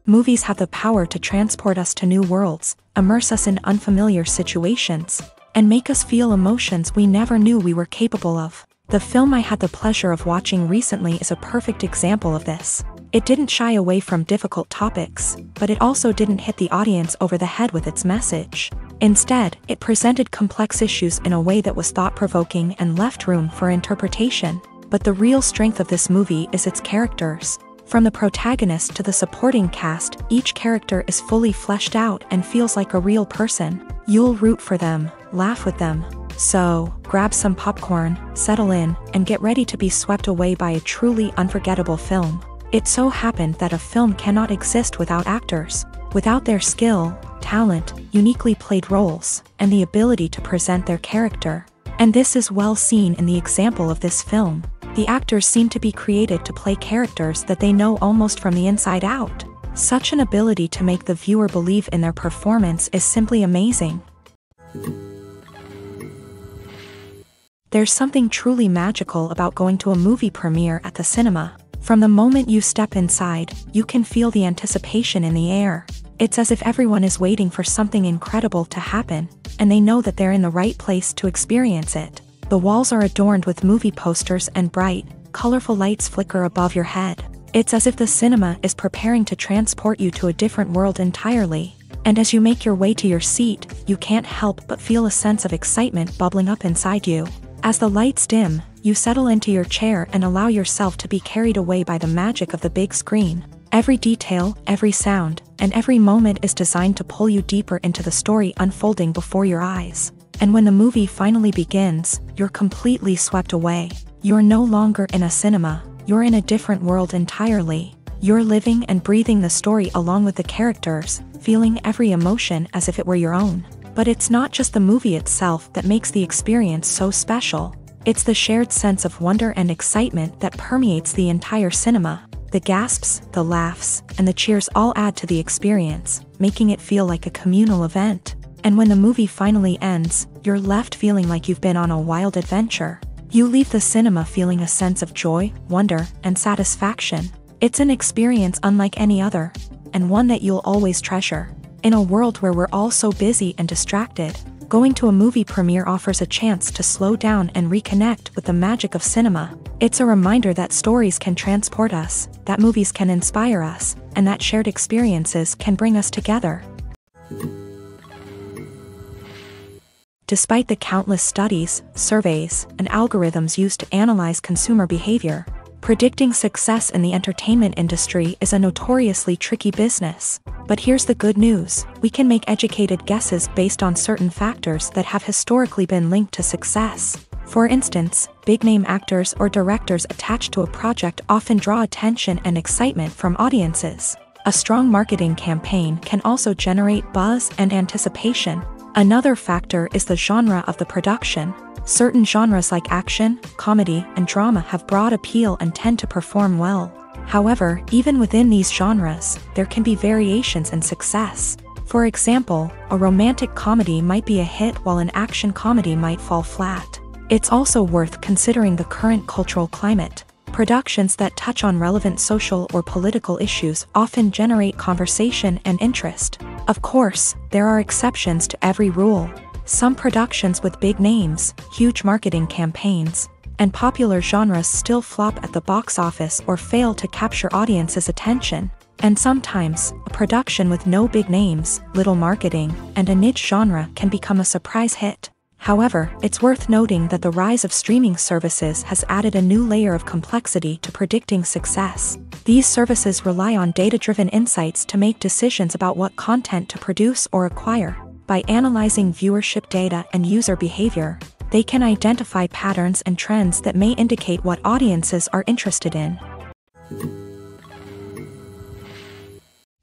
Movies have the power to transport us to new worlds, immerse us in unfamiliar situations, and make us feel emotions we never knew we were capable of. The film I had the pleasure of watching recently is a perfect example of this. It didn't shy away from difficult topics, but it also didn't hit the audience over the head with its message. Instead, it presented complex issues in a way that was thought-provoking and left room for interpretation. But the real strength of this movie is its characters. From the protagonist to the supporting cast, each character is fully fleshed out and feels like a real person. You'll root for them, laugh with them. So, grab some popcorn, settle in, and get ready to be swept away by a truly unforgettable film. It so happened that a film cannot exist without actors. Without their skill, talent, uniquely played roles, and the ability to present their character. And this is well seen in the example of this film. The actors seem to be created to play characters that they know almost from the inside out. Such an ability to make the viewer believe in their performance is simply amazing. There's something truly magical about going to a movie premiere at the cinema. From the moment you step inside, you can feel the anticipation in the air. It's as if everyone is waiting for something incredible to happen, and they know that they're in the right place to experience it. The walls are adorned with movie posters and bright, colorful lights flicker above your head. It's as if the cinema is preparing to transport you to a different world entirely. And as you make your way to your seat, you can't help but feel a sense of excitement bubbling up inside you. As the lights dim, you settle into your chair and allow yourself to be carried away by the magic of the big screen. Every detail, every sound, and every moment is designed to pull you deeper into the story unfolding before your eyes. And when the movie finally begins, you're completely swept away. You're no longer in a cinema, you're in a different world entirely. You're living and breathing the story along with the characters, feeling every emotion as if it were your own. But it's not just the movie itself that makes the experience so special. It's the shared sense of wonder and excitement that permeates the entire cinema. The gasps, the laughs, and the cheers all add to the experience, making it feel like a communal event. And when the movie finally ends, you're left feeling like you've been on a wild adventure. You leave the cinema feeling a sense of joy, wonder, and satisfaction. It's an experience unlike any other, and one that you'll always treasure. In a world where we're all so busy and distracted, going to a movie premiere offers a chance to slow down and reconnect with the magic of cinema. It's a reminder that stories can transport us, that movies can inspire us, and that shared experiences can bring us together. Despite the countless studies, surveys, and algorithms used to analyze consumer behavior, predicting success in the entertainment industry is a notoriously tricky business. But here's the good news: we can make educated guesses based on certain factors that have historically been linked to success. For instance, big-name actors or directors attached to a project often draw attention and excitement from audiences. A strong marketing campaign can also generate buzz and anticipation. Another factor is the genre of the production. Certain genres like action, comedy, and drama have broad appeal and tend to perform well. However, even within these genres, there can be variations in success. For example, a romantic comedy might be a hit while an action comedy might fall flat. It's also worth considering the current cultural climate. Productions that touch on relevant social or political issues often generate conversation and interest. Of course, there are exceptions to every rule. Some productions with big names, huge marketing campaigns, and popular genres still flop at the box office or fail to capture audiences' attention. And sometimes, a production with no big names, little marketing, and a niche genre can become a surprise hit. However, it's worth noting that the rise of streaming services has added a new layer of complexity to predicting success. These services rely on data-driven insights to make decisions about what content to produce or acquire. By analyzing viewership data and user behavior, they can identify patterns and trends that may indicate what audiences are interested in.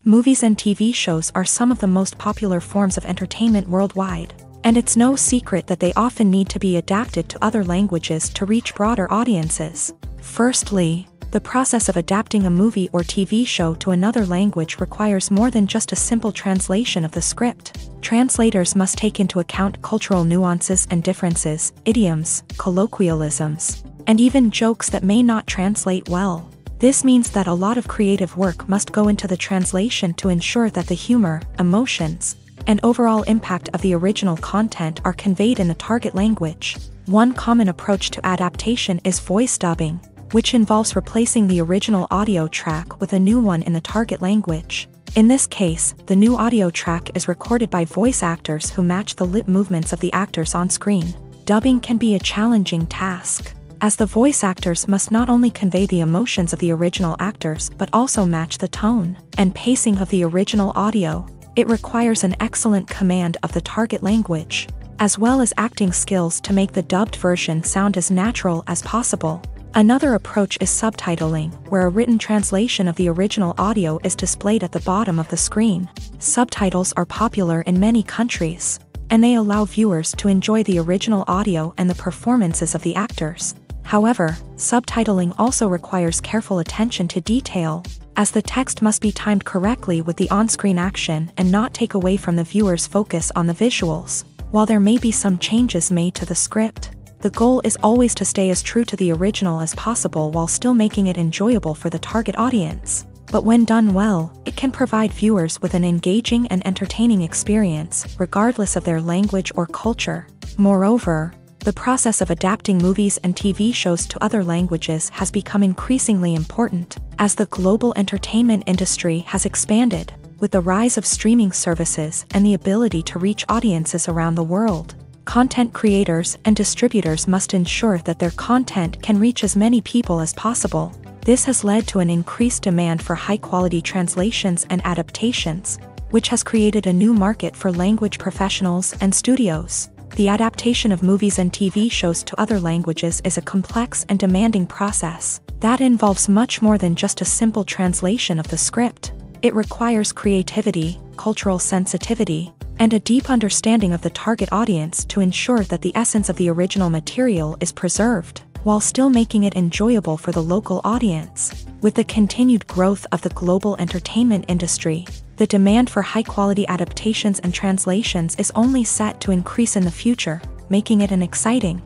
Movies and TV shows are some of the most popular forms of entertainment worldwide, and it's no secret that they often need to be adapted to other languages to reach broader audiences. Firstly, the process of adapting a movie or TV show to another language requires more than just a simple translation of the script. Translators must take into account cultural nuances and differences, idioms, colloquialisms, and even jokes that may not translate well. This means that a lot of creative work must go into the translation to ensure that the humor, emotions, and overall impact of the original content are conveyed in the target language. One common approach to adaptation is voice dubbing, which involves replacing the original audio track with a new one in the target language. In this case, the new audio track is recorded by voice actors who match the lip movements of the actors on screen. Dubbing can be a challenging task, as the voice actors must not only convey the emotions of the original actors but also match the tone and pacing of the original audio. It requires an excellent command of the target language, as well as acting skills to make the dubbed version sound as natural as possible. Another approach is subtitling, where a written translation of the original audio is displayed at the bottom of the screen. Subtitles are popular in many countries, and they allow viewers to enjoy the original audio and the performances of the actors. However, subtitling also requires careful attention to detail, as the text must be timed correctly with the on-screen action and not take away from the viewer's focus on the visuals. While there may be some changes made to the script, the goal is always to stay as true to the original as possible while still making it enjoyable for the target audience. But when done well, it can provide viewers with an engaging and entertaining experience, regardless of their language or culture. Moreover, the process of adapting movies and TV shows to other languages has become increasingly important, as the global entertainment industry has expanded, with the rise of streaming services and the ability to reach audiences around the world. Content creators and distributors must ensure that their content can reach as many people as possible. This has led to an increased demand for high-quality translations and adaptations, which has created a new market for language professionals and studios. The adaptation of movies and TV shows to other languages is a complex and demanding process that involves much more than just a simple translation of the script. It requires creativity, cultural sensitivity, and a deep understanding of the target audience to ensure that the essence of the original material is preserved, while still making it enjoyable for the local audience. With the continued growth of the global entertainment industry, the demand for high-quality adaptations and translations is only set to increase in the future, making it an exciting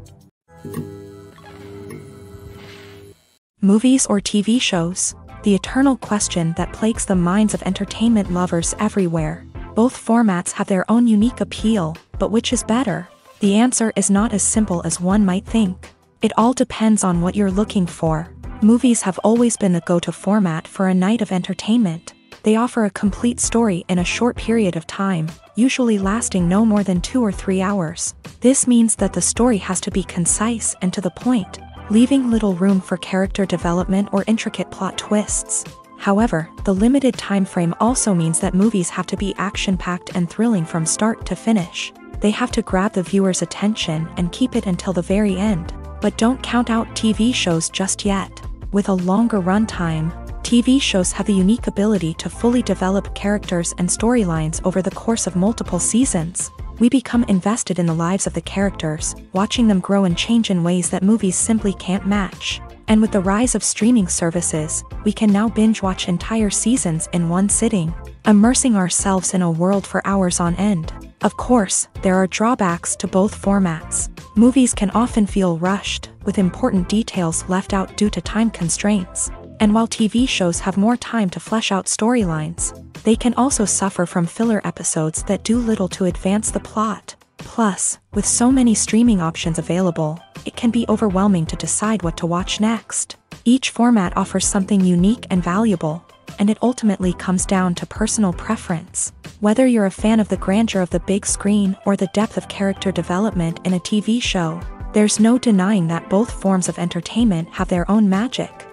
movies or TV shows. The eternal question that plagues the minds of entertainment lovers everywhere. Both formats have their own unique appeal, but which is better? The answer is not as simple as one might think. It all depends on what you're looking for. Movies have always been the go-to format for a night of entertainment. They offer a complete story in a short period of time, usually lasting no more than 2 or 3 hours. This means that the story has to be concise and to the point, leaving little room for character development or intricate plot twists. However, the limited time frame also means that movies have to be action-packed and thrilling from start to finish. They have to grab the viewer's attention and keep it until the very end. But don't count out TV shows just yet. With a longer runtime, TV shows have the unique ability to fully develop characters and storylines over the course of multiple seasons. We become invested in the lives of the characters, watching them grow and change in ways that movies simply can't match. And with the rise of streaming services, we can now binge-watch entire seasons in one sitting, immersing ourselves in a world for hours on end. Of course, there are drawbacks to both formats. Movies can often feel rushed, with important details left out due to time constraints. And while TV shows have more time to flesh out storylines, they can also suffer from filler episodes that do little to advance the plot. Plus, with so many streaming options available, it can be overwhelming to decide what to watch next. Each format offers something unique and valuable, and it ultimately comes down to personal preference. Whether you're a fan of the grandeur of the big screen or the depth of character development in a TV show, there's no denying that both forms of entertainment have their own magic.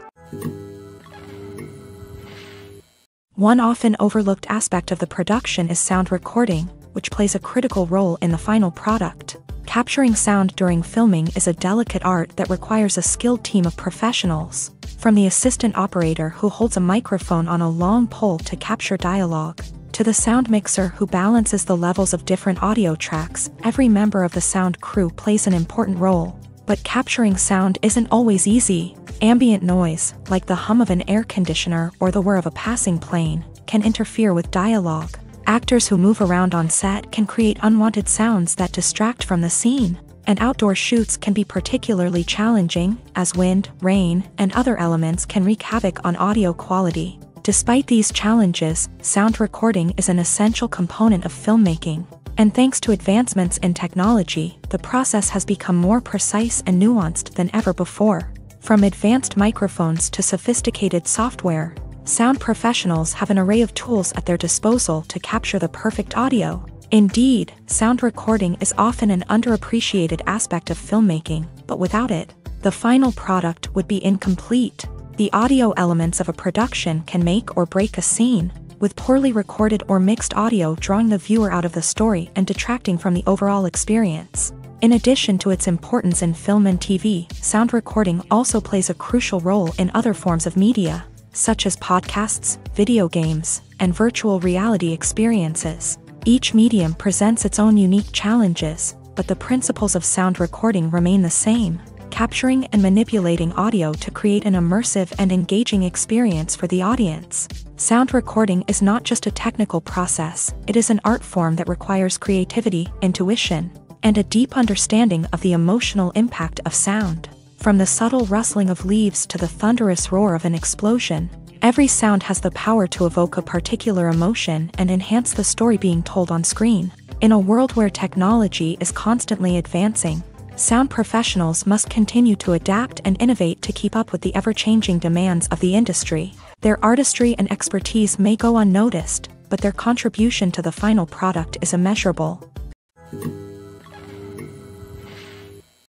One often overlooked aspect of the production is sound recording, which plays a critical role in the final product. Capturing sound during filming is a delicate art that requires a skilled team of professionals, from the assistant operator who holds a microphone on a long pole to capture dialogue, to the sound mixer who balances the levels of different audio tracks. Every member of the sound crew plays an important role. But capturing sound isn't always easy. Ambient noise, like the hum of an air conditioner or the whir of a passing plane, can interfere with dialogue. Actors who move around on set can create unwanted sounds that distract from the scene. And outdoor shoots can be particularly challenging, as wind, rain, and other elements can wreak havoc on audio quality. Despite these challenges, sound recording is an essential component of filmmaking. And thanks to advancements in technology, the process has become more precise and nuanced than ever before. From advanced microphones to sophisticated software, sound professionals have an array of tools at their disposal to capture the perfect audio. Indeed, sound recording is often an underappreciated aspect of filmmaking, but without it, the final product would be incomplete. The audio elements of a production can make or break a scene, with poorly recorded or mixed audio drawing the viewer out of the story and detracting from the overall experience. In addition to its importance in film and TV, sound recording also plays a crucial role in other forms of media, such as podcasts, video games, and virtual reality experiences. Each medium presents its own unique challenges, but the principles of sound recording remain the same: capturing and manipulating audio to create an immersive and engaging experience for the audience. Sound recording is not just a technical process, it is an art form that requires creativity, intuition, and a deep understanding of the emotional impact of sound. From the subtle rustling of leaves to the thunderous roar of an explosion, every sound has the power to evoke a particular emotion and enhance the story being told on screen. In a world where technology is constantly advancing, sound professionals must continue to adapt and innovate to keep up with the ever-changing demands of the industry. Their artistry and expertise may go unnoticed, but their contribution to the final product is immeasurable.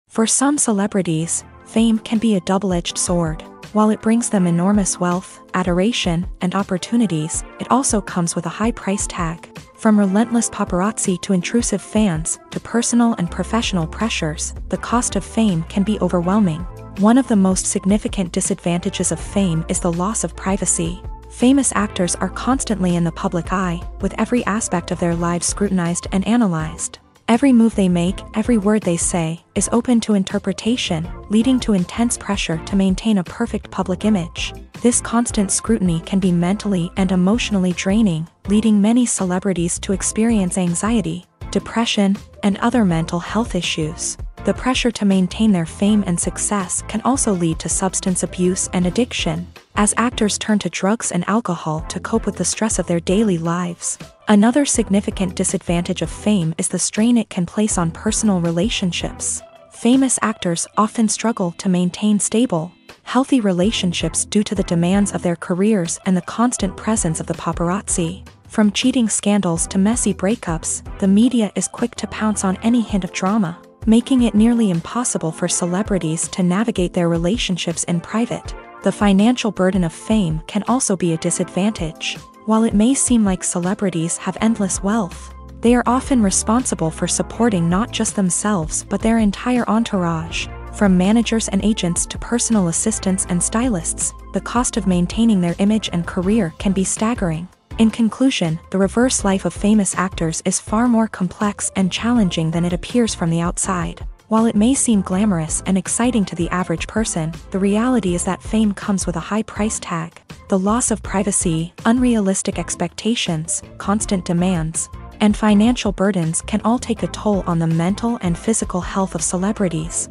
For some celebrities, fame can be a double-edged sword. While it brings them enormous wealth, adoration, and opportunities, it also comes with a high price tag. From relentless paparazzi to intrusive fans, to personal and professional pressures, the cost of fame can be overwhelming. One of the most significant disadvantages of fame is the loss of privacy. Famous actors are constantly in the public eye, with every aspect of their lives scrutinized and analyzed. Every move they make, every word they say, is open to interpretation, leading to intense pressure to maintain a perfect public image. This constant scrutiny can be mentally and emotionally draining, leading many celebrities to experience anxiety, depression, and other mental health issues. The pressure to maintain their fame and success can also lead to substance abuse and addiction, as actors turn to drugs and alcohol to cope with the stress of their daily lives. Another significant disadvantage of fame is the strain it can place on personal relationships. Famous actors often struggle to maintain stable, healthy relationships due to the demands of their careers and the constant presence of the paparazzi. From cheating scandals to messy breakups, the media is quick to pounce on any hint of drama, making it nearly impossible for celebrities to navigate their relationships in private. The financial burden of fame can also be a disadvantage. While it may seem like celebrities have endless wealth, they are often responsible for supporting not just themselves but their entire entourage. From managers and agents to personal assistants and stylists, the cost of maintaining their image and career can be staggering. In conclusion, the reverse life of famous actors is far more complex and challenging than it appears from the outside. While it may seem glamorous and exciting to the average person, the reality is that fame comes with a high price tag. The loss of privacy, unrealistic expectations, constant demands, and financial burdens can all take a toll on the mental and physical health of celebrities.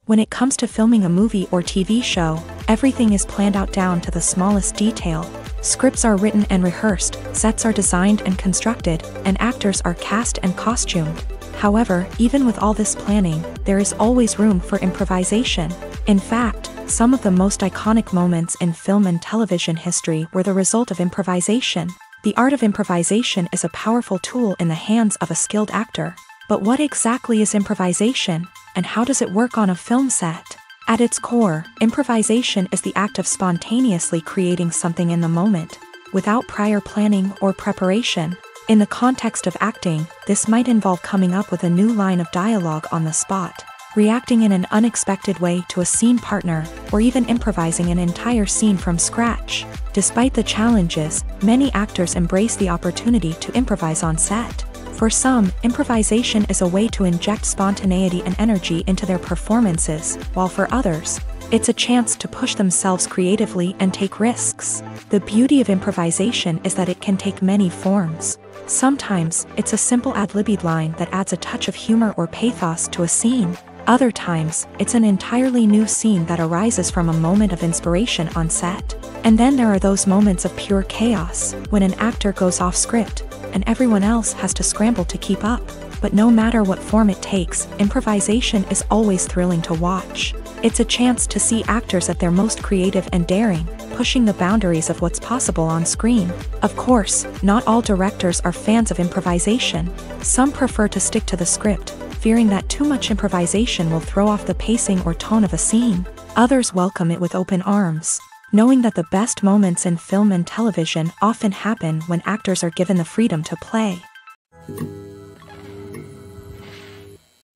When it comes to filming a movie or TV show, everything is planned out down to the smallest detail. Scripts are written and rehearsed, sets are designed and constructed, and actors are cast and costumed. However, even with all this planning, there is always room for improvisation. In fact, some of the most iconic moments in film and television history were the result of improvisation. The art of improvisation is a powerful tool in the hands of a skilled actor. But what exactly is improvisation, and how does it work on a film set? At its core, improvisation is the act of spontaneously creating something in the moment, without prior planning or preparation. In the context of acting, this might involve coming up with a new line of dialogue on the spot, reacting in an unexpected way to a scene partner, or even improvising an entire scene from scratch. Despite the challenges, many actors embrace the opportunity to improvise on set. For some, improvisation is a way to inject spontaneity and energy into their performances, while for others, It's a chance to push themselves creatively and take risks. The beauty of improvisation is that it can take many forms. Sometimes, it's a simple ad-libbed line that adds a touch of humor or pathos to a scene. Other times, it's an entirely new scene that arises from a moment of inspiration on set. And then there are those moments of pure chaos, when an actor goes off script, and everyone else has to scramble to keep up. But no matter what form it takes, improvisation is always thrilling to watch. It's a chance to see actors at their most creative and daring, pushing the boundaries of what's possible on screen. Of course, not all directors are fans of improvisation. Some prefer to stick to the script, fearing that too much improvisation will throw off the pacing or tone of a scene. Others welcome it with open arms, knowing that the best moments in film and television often happen when actors are given the freedom to play.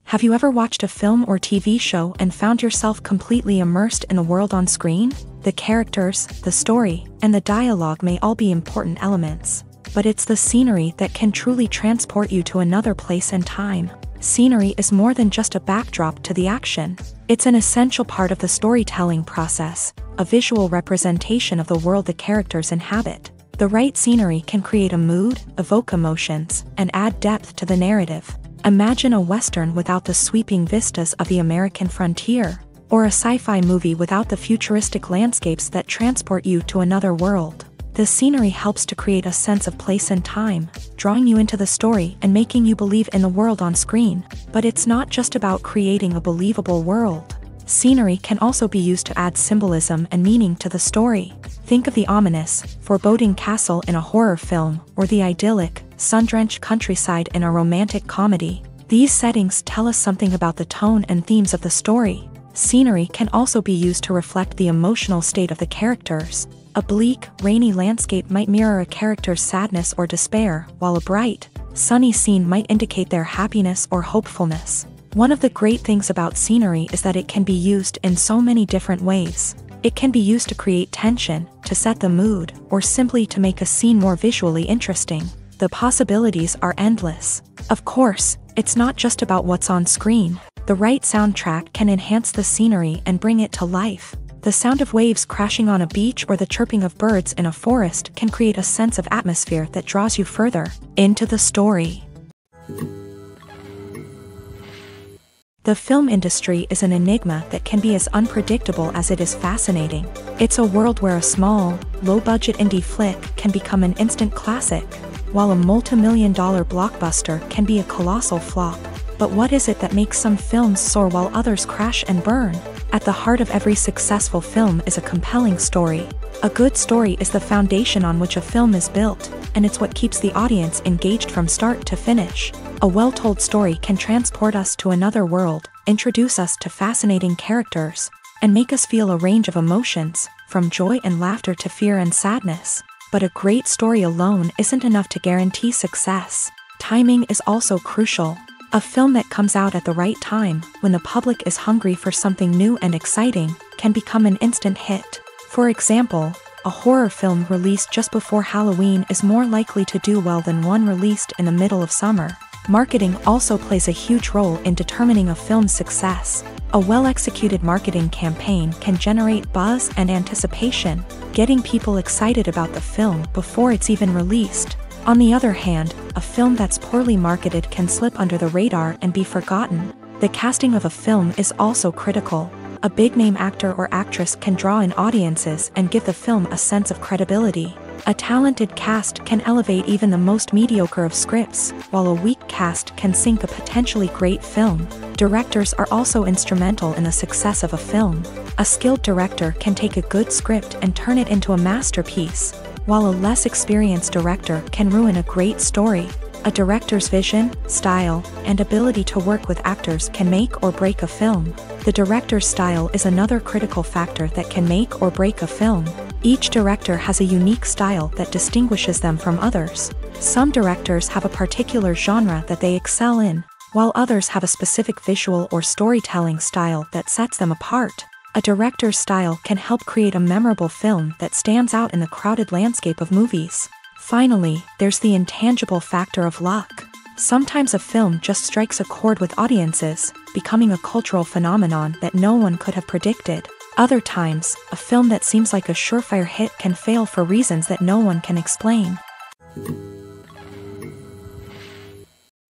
Have you ever watched a film or TV show and found yourself completely immersed in the world on screen? The characters, the story, and the dialogue may all be important elements, but it's the scenery that can truly transport you to another place and time. Scenery is more than just a backdrop to the action. It's an essential part of the storytelling process, a visual representation of the world the characters inhabit. The right scenery can create a mood, evoke emotions, and add depth to the narrative. Imagine a Western without the sweeping vistas of the American frontier, or a sci-fi movie without the futuristic landscapes that transport you to another world. The scenery helps to create a sense of place and time, drawing you into the story and making you believe in the world on screen. But it's not just about creating a believable world. Scenery can also be used to add symbolism and meaning to the story. Think of the ominous, foreboding castle in a horror film, or the idyllic, sun-drenched countryside in a romantic comedy. These settings tell us something about the tone and themes of the story. Scenery can also be used to reflect the emotional state of the characters. A bleak, rainy landscape might mirror a character's sadness or despair, while a bright, sunny scene might indicate their happiness or hopefulness. One of the great things about scenery is that it can be used in so many different ways. It can be used to create tension, to set the mood, or simply to make a scene more visually interesting. The possibilities are endless. Of course, it's not just about what's on screen. The right soundtrack can enhance the scenery and bring it to life. The sound of waves crashing on a beach or the chirping of birds in a forest can create a sense of atmosphere that draws you further into the story. The film industry is an enigma that can be as unpredictable as it is fascinating. It's a world where a small, low-budget indie flick can become an instant classic, while a multi-million-dollar blockbuster can be a colossal flop. But what is it that makes some films soar while others crash and burn? At the heart of every successful film is a compelling story. A good story is the foundation on which a film is built, and it's what keeps the audience engaged from start to finish. A well-told story can transport us to another world, introduce us to fascinating characters, and make us feel a range of emotions, from joy and laughter to fear and sadness. But a great story alone isn't enough to guarantee success. Timing is also crucial. A film that comes out at the right time, when the public is hungry for something new and exciting, can become an instant hit. For example, a horror film released just before Halloween is more likely to do well than one released in the middle of summer. Marketing also plays a huge role in determining a film's success. A well-executed marketing campaign can generate buzz and anticipation, getting people excited about the film before it's even released. On the other hand, a film that's poorly marketed can slip under the radar and be forgotten. The casting of a film is also critical. A big-name actor or actress can draw in audiences and give the film a sense of credibility. A talented cast can elevate even the most mediocre of scripts, while a weak cast can sink a potentially great film. Directors are also instrumental in the success of a film. A skilled director can take a good script and turn it into a masterpiece, while a less experienced director can ruin a great story. A director's vision, style, and ability to work with actors can make or break a film. The director's style is another critical factor that can make or break a film. Each director has a unique style that distinguishes them from others. Some directors have a particular genre that they excel in, while others have a specific visual or storytelling style that sets them apart. A director's style can help create a memorable film that stands out in the crowded landscape of movies. Finally, there's the intangible factor of luck. Sometimes a film just strikes a chord with audiences, becoming a cultural phenomenon that no one could have predicted. Other times, a film that seems like a surefire hit can fail for reasons that no one can explain.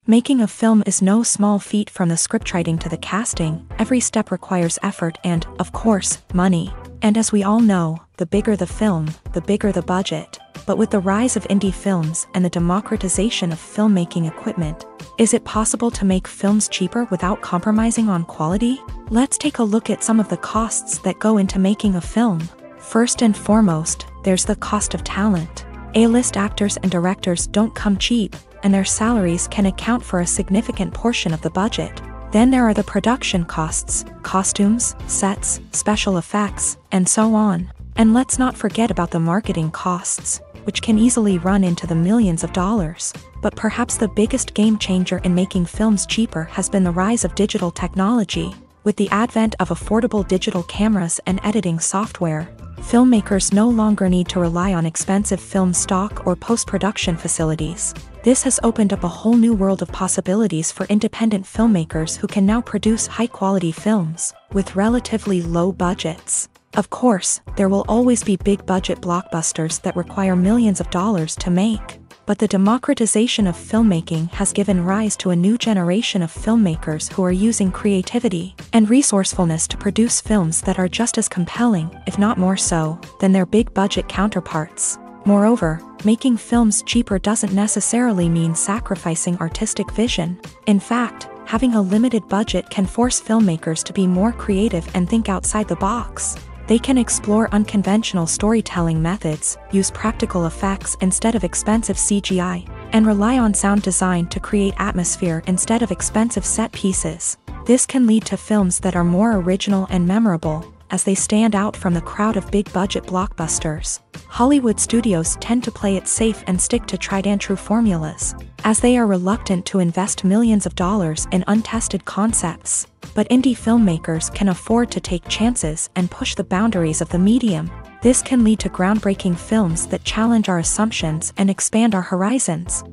Making a film is no small feat. From the scriptwriting to the casting, every step requires effort and, of course, money. And as we all know, the bigger the film, the bigger the budget. But with the rise of indie films and the democratization of filmmaking equipment, is it possible to make films cheaper without compromising on quality? Let's take a look at some of the costs that go into making a film. First and foremost, there's the cost of talent. A-list actors and directors don't come cheap, and their salaries can account for a significant portion of the budget. Then there are the production costs, costumes, sets, special effects, and so on. And let's not forget about the marketing costs, which can easily run into the millions of dollars. But perhaps the biggest game changer in making films cheaper has been the rise of digital technology. With the advent of affordable digital cameras and editing software, filmmakers no longer need to rely on expensive film stock or post-production facilities. This has opened up a whole new world of possibilities for independent filmmakers who can now produce high-quality films with relatively low budgets. Of course, there will always be big-budget blockbusters that require millions of dollars to make. But the democratization of filmmaking has given rise to a new generation of filmmakers who are using creativity and resourcefulness to produce films that are just as compelling, if not more so, than their big-budget counterparts. Moreover, making films cheaper doesn't necessarily mean sacrificing artistic vision. In fact, having a limited budget can force filmmakers to be more creative and think outside the box. They can explore unconventional storytelling methods, use practical effects instead of expensive CGI, and rely on sound design to create atmosphere instead of expensive set pieces. This can lead to films that are more original and memorable, as they stand out from the crowd of big-budget blockbusters. Hollywood studios tend to play it safe and stick to tried-and-true formulas, as they are reluctant to invest millions of dollars in untested concepts. But indie filmmakers can afford to take chances and push the boundaries of the medium. This can lead to groundbreaking films that challenge our assumptions and expand our horizons.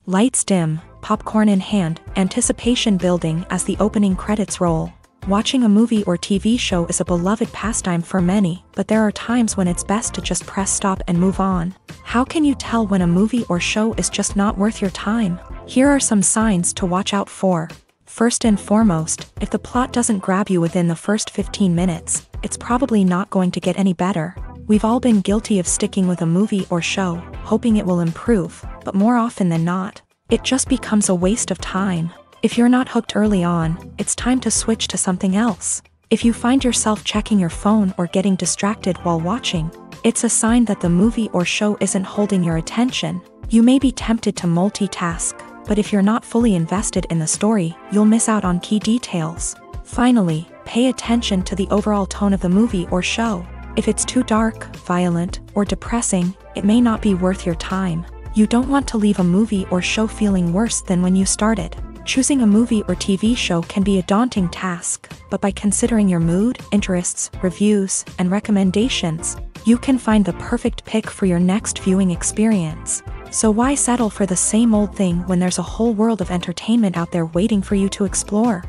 Lights dim, popcorn in hand, anticipation building as the opening credits roll. Watching a movie or TV show is a beloved pastime for many, but there are times when it's best to just press stop and move on. How can you tell when a movie or show is just not worth your time? Here are some signs to watch out for. First and foremost, if the plot doesn't grab you within the first 15 minutes, it's probably not going to get any better. We've all been guilty of sticking with a movie or show, hoping it will improve, but more often than not, it just becomes a waste of time. If you're not hooked early on, it's time to switch to something else. If you find yourself checking your phone or getting distracted while watching, it's a sign that the movie or show isn't holding your attention. You may be tempted to multitask, but if you're not fully invested in the story, you'll miss out on key details. Finally, pay attention to the overall tone of the movie or show. If it's too dark, violent, or depressing, it may not be worth your time. You don't want to leave a movie or show feeling worse than when you started. Choosing a movie or TV show can be a daunting task, but by considering your mood, interests, reviews, and recommendations, you can find the perfect pick for your next viewing experience. So why settle for the same old thing when there's a whole world of entertainment out there waiting for you to explore?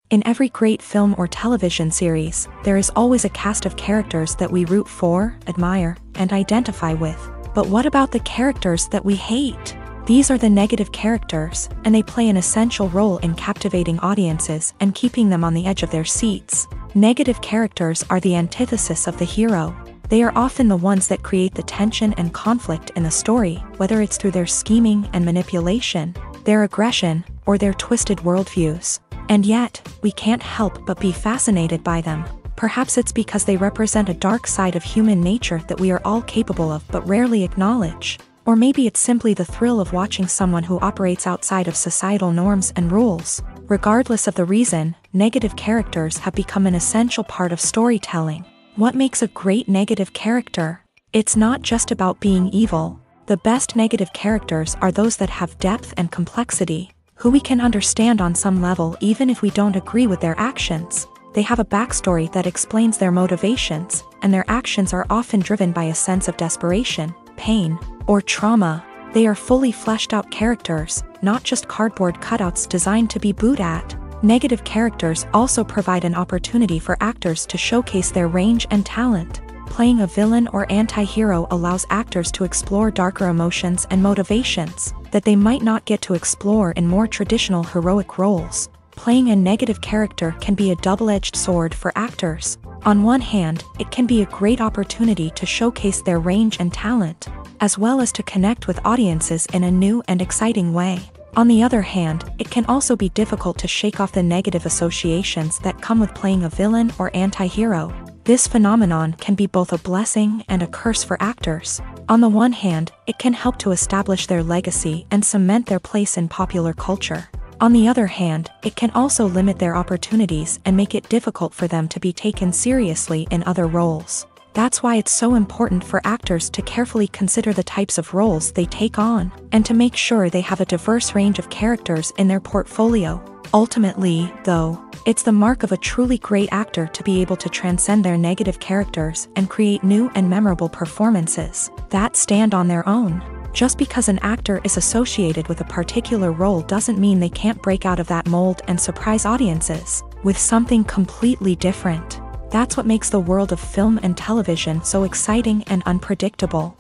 In every great film or television series, there is always a cast of characters that we root for, admire, and identify with. But what about the characters that we hate? These are the negative characters, and they play an essential role in captivating audiences and keeping them on the edge of their seats. Negative characters are the antithesis of the hero. They are often the ones that create the tension and conflict in the story, whether it's through their scheming and manipulation, their aggression, or their twisted worldviews. And yet, we can't help but be fascinated by them. Perhaps it's because they represent a dark side of human nature that we are all capable of but rarely acknowledge. Or maybe it's simply the thrill of watching someone who operates outside of societal norms and rules. Regardless of the reason, negative characters have become an essential part of storytelling. What makes a great negative character? It's not just about being evil. The best negative characters are those that have depth and complexity, who we can understand on some level even if we don't agree with their actions. They have a backstory that explains their motivations, and their actions are often driven by a sense of desperation, pain, or trauma. They are fully fleshed out characters, not just cardboard cutouts designed to be booed at. Negative characters also provide an opportunity for actors to showcase their range and talent. Playing a villain or anti-hero allows actors to explore darker emotions and motivations that they might not get to explore in more traditional heroic roles. Playing a negative character can be a double-edged sword for actors. On one hand, it can be a great opportunity to showcase their range and talent, as well as to connect with audiences in a new and exciting way. On the other hand, it can also be difficult to shake off the negative associations that come with playing a villain or anti-hero. This phenomenon can be both a blessing and a curse for actors. On the one hand, it can help to establish their legacy and cement their place in popular culture. On the other hand, it can also limit their opportunities and make it difficult for them to be taken seriously in other roles. That's why it's so important for actors to carefully consider the types of roles they take on, and to make sure they have a diverse range of characters in their portfolio. Ultimately, though, it's the mark of a truly great actor to be able to transcend their negative characters and create new and memorable performances that stand on their own. Just because an actor is associated with a particular role doesn't mean they can't break out of that mold and surprise audiences with something completely different. That's what makes the world of film and television so exciting and unpredictable.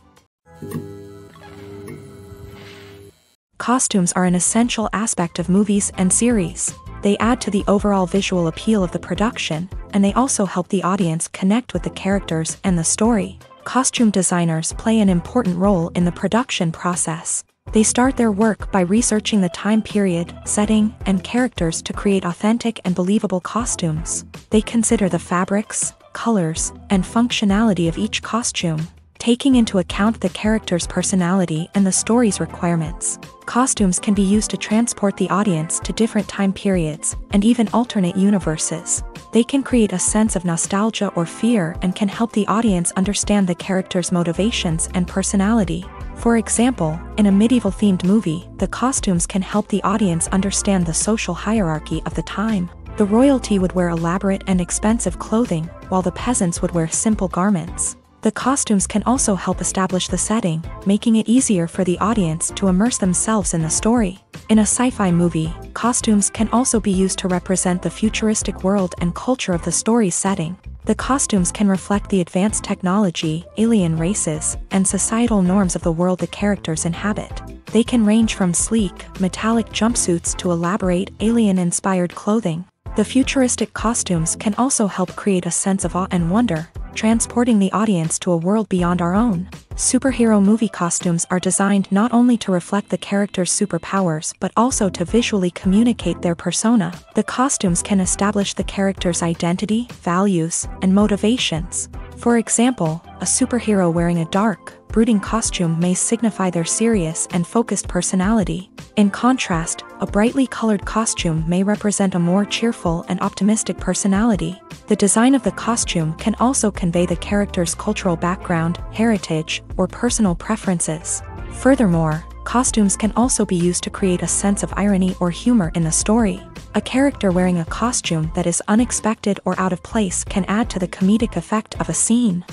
Costumes are an essential aspect of movies and series. They add to the overall visual appeal of the production, and they also help the audience connect with the characters and the story. Costume designers play an important role in the production process. They start their work by researching the time period, setting, and characters to create authentic and believable costumes. They consider the fabrics, colors, and functionality of each costume, taking into account the character's personality and the story's requirements. Costumes can be used to transport the audience to different time periods and even alternate universes. They can create a sense of nostalgia or fear and can help the audience understand the character's motivations and personality. For example, in a medieval-themed movie, the costumes can help the audience understand the social hierarchy of the time. The royalty would wear elaborate and expensive clothing, while the peasants would wear simple garments. The costumes can also help establish the setting, making it easier for the audience to immerse themselves in the story. In a sci-fi movie, costumes can also be used to represent the futuristic world and culture of the story's setting. The costumes can reflect the advanced technology, alien races, and societal norms of the world the characters inhabit. They can range from sleek, metallic jumpsuits to elaborate, alien-inspired clothing. The futuristic costumes can also help create a sense of awe and wonder, transporting the audience to a world beyond our own. Superhero movie costumes are designed not only to reflect the character's superpowers but also to visually communicate their persona. The costumes can establish the character's identity, values, and motivations. For example, a superhero wearing a dark, brooding costume may signify their serious and focused personality. In contrast, a brightly colored costume may represent a more cheerful and optimistic personality. The design of the costume can also convey the character's cultural background, heritage, or personal preferences. Furthermore, costumes can also be used to create a sense of irony or humor in the story. A character wearing a costume that is unexpected or out of place can add to the comedic effect of a scene.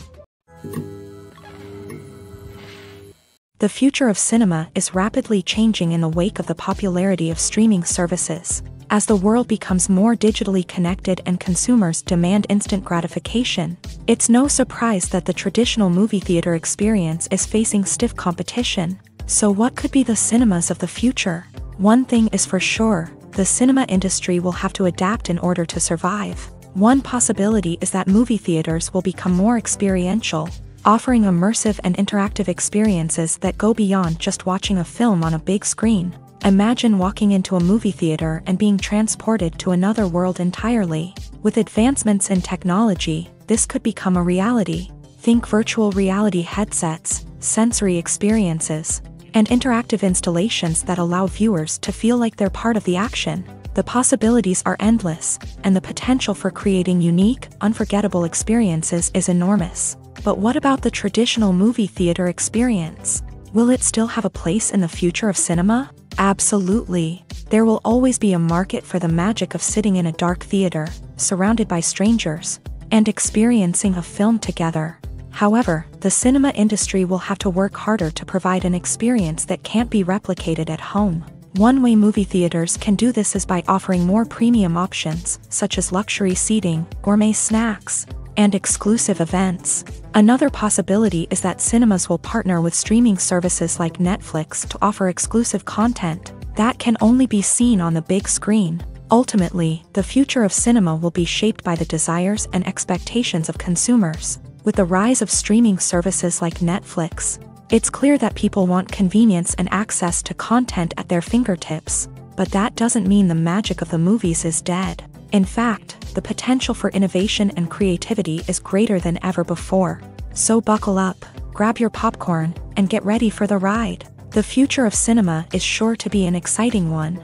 The future of cinema is rapidly changing in the wake of the popularity of streaming services. As the world becomes more digitally connected and consumers demand instant gratification, it's no surprise that the traditional movie theater experience is facing stiff competition. So what could be the cinemas of the future? One thing is for sure, the cinema industry will have to adapt in order to survive. One possibility is that movie theaters will become more experiential, offering immersive and interactive experiences that go beyond just watching a film on a big screen. Imagine walking into a movie theater and being transported to another world entirely. With advancements in technology, this could become a reality. Think virtual reality headsets, sensory experiences, and interactive installations that allow viewers to feel like they're part of the action. The possibilities are endless, and the potential for creating unique, unforgettable experiences is enormous. But what about the traditional movie theater experience? Will it still have a place in the future of cinema? Absolutely. There will always be a market for the magic of sitting in a dark theater, surrounded by strangers, and experiencing a film together. However, the cinema industry will have to work harder to provide an experience that can't be replicated at home. One way movie theaters can do this is by offering more premium options, such as luxury seating, gourmet snacks, and exclusive events. Another possibility is that cinemas will partner with streaming services like Netflix to offer exclusive content that can only be seen on the big screen. Ultimately, the future of cinema will be shaped by the desires and expectations of consumers. With the rise of streaming services like Netflix, it's clear that people want convenience and access to content at their fingertips. But that doesn't mean the magic of the movies is dead. In fact, the potential for innovation and creativity is greater than ever before. So buckle up, grab your popcorn, and get ready for the ride. The future of cinema is sure to be an exciting one.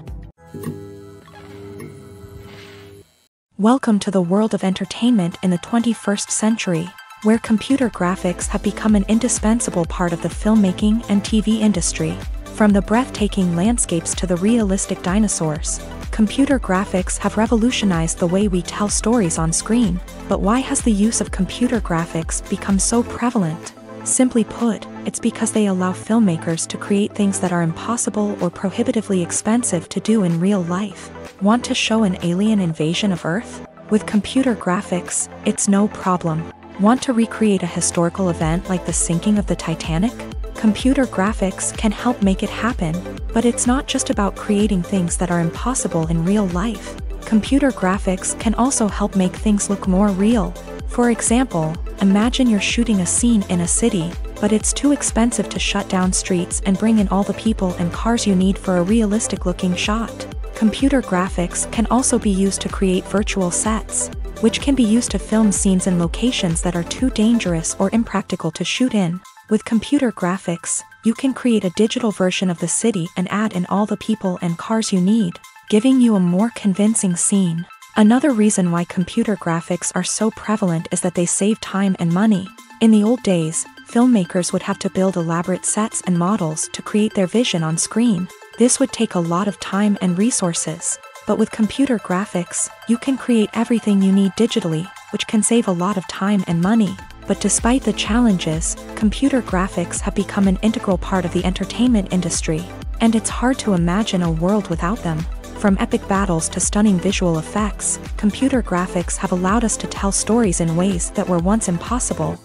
Welcome to the world of entertainment in the 21st century, where computer graphics have become an indispensable part of the filmmaking and TV industry. From the breathtaking landscapes to the realistic dinosaurs, computer graphics have revolutionized the way we tell stories on screen. But why has the use of computer graphics become so prevalent? Simply put, it's because they allow filmmakers to create things that are impossible or prohibitively expensive to do in real life. Want to show an alien invasion of Earth? With computer graphics, it's no problem. Want to recreate a historical event like the sinking of the Titanic? Computer graphics can help make it happen. But it's not just about creating things that are impossible in real life. Computer graphics can also help make things look more real. For example, imagine you're shooting a scene in a city, but it's too expensive to shut down streets and bring in all the people and cars you need for a realistic-looking shot. Computer graphics can also be used to create virtual sets, which can be used to film scenes in locations that are too dangerous or impractical to shoot in. With computer graphics, you can create a digital version of the city and add in all the people and cars you need, giving you a more convincing scene. Another reason why computer graphics are so prevalent is that they save time and money. In the old days, filmmakers would have to build elaborate sets and models to create their vision on screen. This would take a lot of time and resources. But with computer graphics, you can create everything you need digitally, which can save a lot of time and money. But despite the challenges, computer graphics have become an integral part of the entertainment industry, and it's hard to imagine a world without them. From epic battles to stunning visual effects, computer graphics have allowed us to tell stories in ways that were once impossible.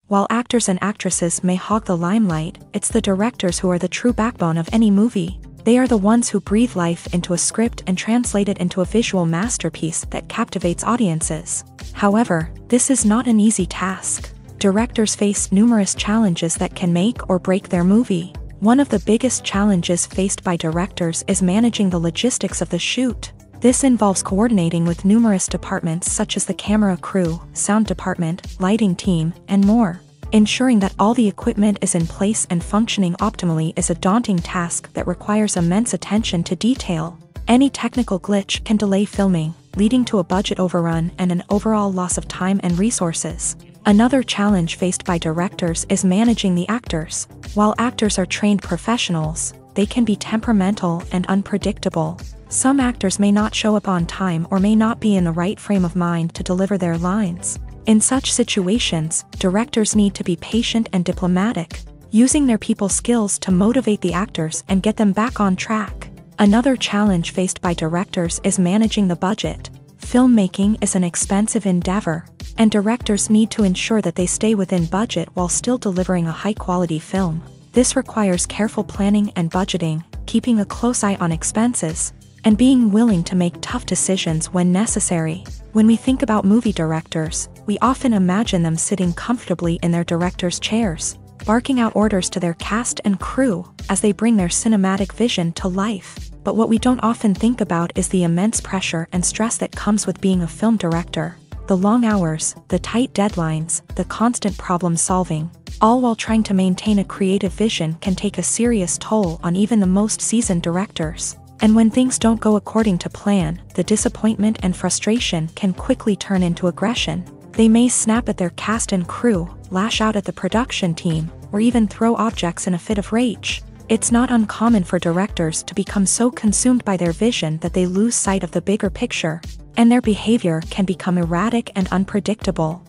While actors and actresses may hog the limelight, it's the directors who are the true backbone of any movie. They are the ones who breathe life into a script and translate it into a visual masterpiece that captivates audiences. However, this is not an easy task. Directors face numerous challenges that can make or break their movie. One of the biggest challenges faced by directors is managing the logistics of the shoot. This involves coordinating with numerous departments such as the camera crew, sound department, lighting team, and more. Ensuring that all the equipment is in place and functioning optimally is a daunting task that requires immense attention to detail. Any technical glitch can delay filming, leading to a budget overrun and an overall loss of time and resources. Another challenge faced by directors is managing the actors. While actors are trained professionals, they can be temperamental and unpredictable. Some actors may not show up on time or may not be in the right frame of mind to deliver their lines. In such situations, directors need to be patient and diplomatic, using their people skills to motivate the actors and get them back on track. Another challenge faced by directors is managing the budget. Filmmaking is an expensive endeavor, and directors need to ensure that they stay within budget while still delivering a high-quality film. This requires careful planning and budgeting, keeping a close eye on expenses, and being willing to make tough decisions when necessary. When we think about movie directors, we often imagine them sitting comfortably in their director's chairs, barking out orders to their cast and crew as they bring their cinematic vision to life. But what we don't often think about is the immense pressure and stress that comes with being a film director. The long hours, the tight deadlines, the constant problem solving, all while trying to maintain a creative vision can take a serious toll on even the most seasoned directors. And when things don't go according to plan, the disappointment and frustration can quickly turn into aggression. They may snap at their cast and crew, lash out at the production team, or even throw objects in a fit of rage. It's not uncommon for directors to become so consumed by their vision that they lose sight of the bigger picture. and their behavior can become erratic and unpredictable.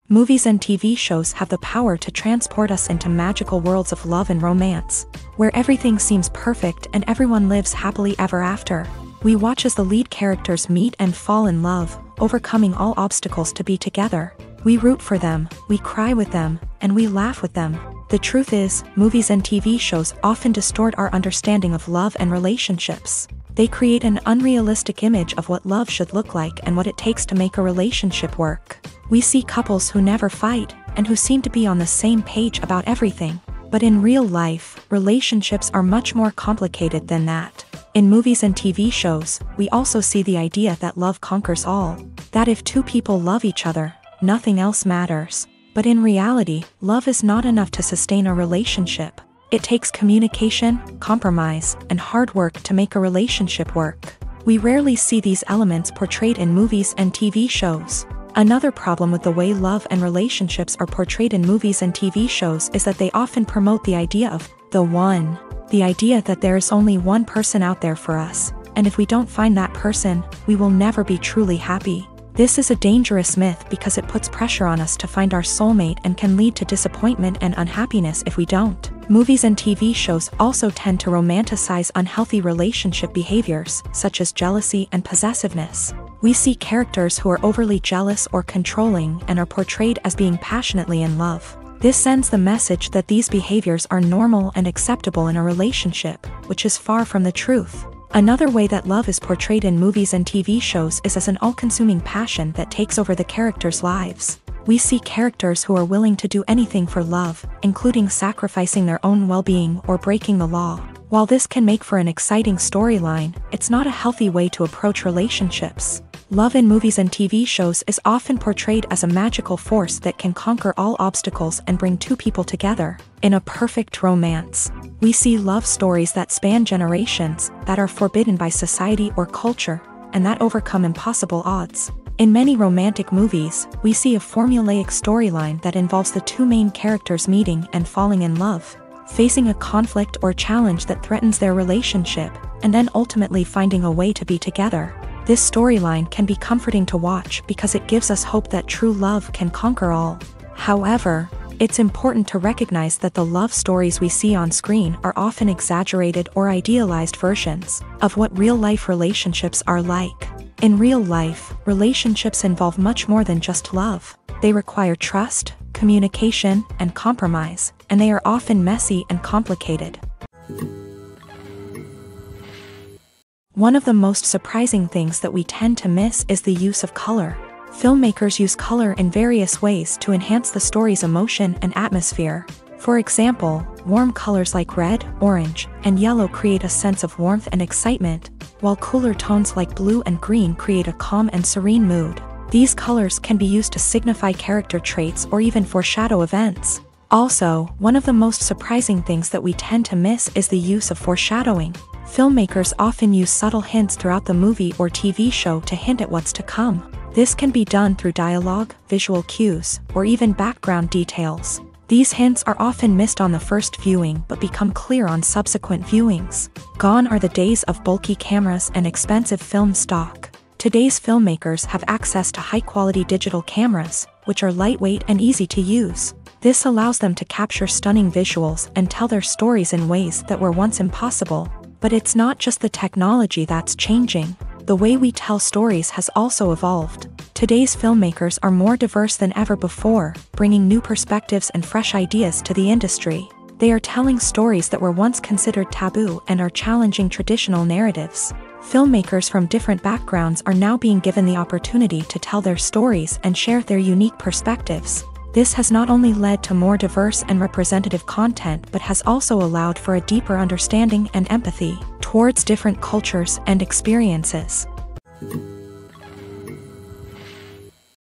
Movies and TV shows have the power to transport us into magical worlds of love and romance, where everything seems perfect and everyone lives happily ever after. We watch as the lead characters meet and fall in love, overcoming all obstacles to be together. We root for them, we cry with them, and we laugh with them. The truth is, movies and TV shows often distort our understanding of love and relationships. They create an unrealistic image of what love should look like and what it takes to make a relationship work. We see couples who never fight, and who seem to be on the same page about everything. But in real life, relationships are much more complicated than that. In movies and TV shows, we also see the idea that love conquers all. That if two people love each other, nothing else matters. But in reality, love is not enough to sustain a relationship. It takes communication, compromise, and hard work to make a relationship work. We rarely see these elements portrayed in movies and TV shows. Another problem with the way love and relationships are portrayed in movies and TV shows is that they often promote the idea of the one. The idea that there is only one person out there for us, and if we don't find that person, we will never be truly happy. This is a dangerous myth because it puts pressure on us to find our soulmate and can lead to disappointment and unhappiness if we don't. Movies and TV shows also tend to romanticize unhealthy relationship behaviors, such as jealousy and possessiveness. We see characters who are overly jealous or controlling and are portrayed as being passionately in love. This sends the message that these behaviors are normal and acceptable in a relationship, which is far from the truth. Another way that love is portrayed in movies and TV shows is as an all-consuming passion that takes over the characters' lives. We see characters who are willing to do anything for love, including sacrificing their own well-being or breaking the law. While this can make for an exciting storyline, it's not a healthy way to approach relationships. Love in movies and TV shows is often portrayed as a magical force that can conquer all obstacles and bring two people together. In a perfect romance, we see love stories that span generations, that are forbidden by society or culture, and that overcome impossible odds. In many romantic movies, we see a formulaic storyline that involves the two main characters meeting and falling in love, facing a conflict or challenge that threatens their relationship, and then ultimately finding a way to be together. This storyline can be comforting to watch because it gives us hope that true love can conquer all. However, it's important to recognize that the love stories we see on screen are often exaggerated or idealized versions of what real-life relationships are like. In real life, relationships involve much more than just love. They require trust, communication, and compromise, and they are often messy and complicated. One of the most surprising things that we tend to miss is the use of color. Filmmakers use color in various ways to enhance the story's emotion and atmosphere. For example, warm colors like red, orange, and yellow create a sense of warmth and excitement, while cooler tones like blue and green create a calm and serene mood. These colors can be used to signify character traits or even foreshadow events. Also, one of the most surprising things that we tend to miss is the use of foreshadowing. Filmmakers often use subtle hints throughout the movie or TV show to hint at what's to come. This can be done through dialogue, visual cues, or even background details. These hints are often missed on the first viewing but become clear on subsequent viewings. Gone are the days of bulky cameras and expensive film stock. Today's filmmakers have access to high-quality digital cameras, which are lightweight and easy to use. This allows them to capture stunning visuals and tell their stories in ways that were once impossible. But it's not just the technology that's changing. The way we tell stories has also evolved. Today's filmmakers are more diverse than ever before, bringing new perspectives and fresh ideas to the industry. They are telling stories that were once considered taboo and are challenging traditional narratives. Filmmakers from different backgrounds are now being given the opportunity to tell their stories and share their unique perspectives. This has not only led to more diverse and representative content but has also allowed for a deeper understanding and empathy towards different cultures and experiences.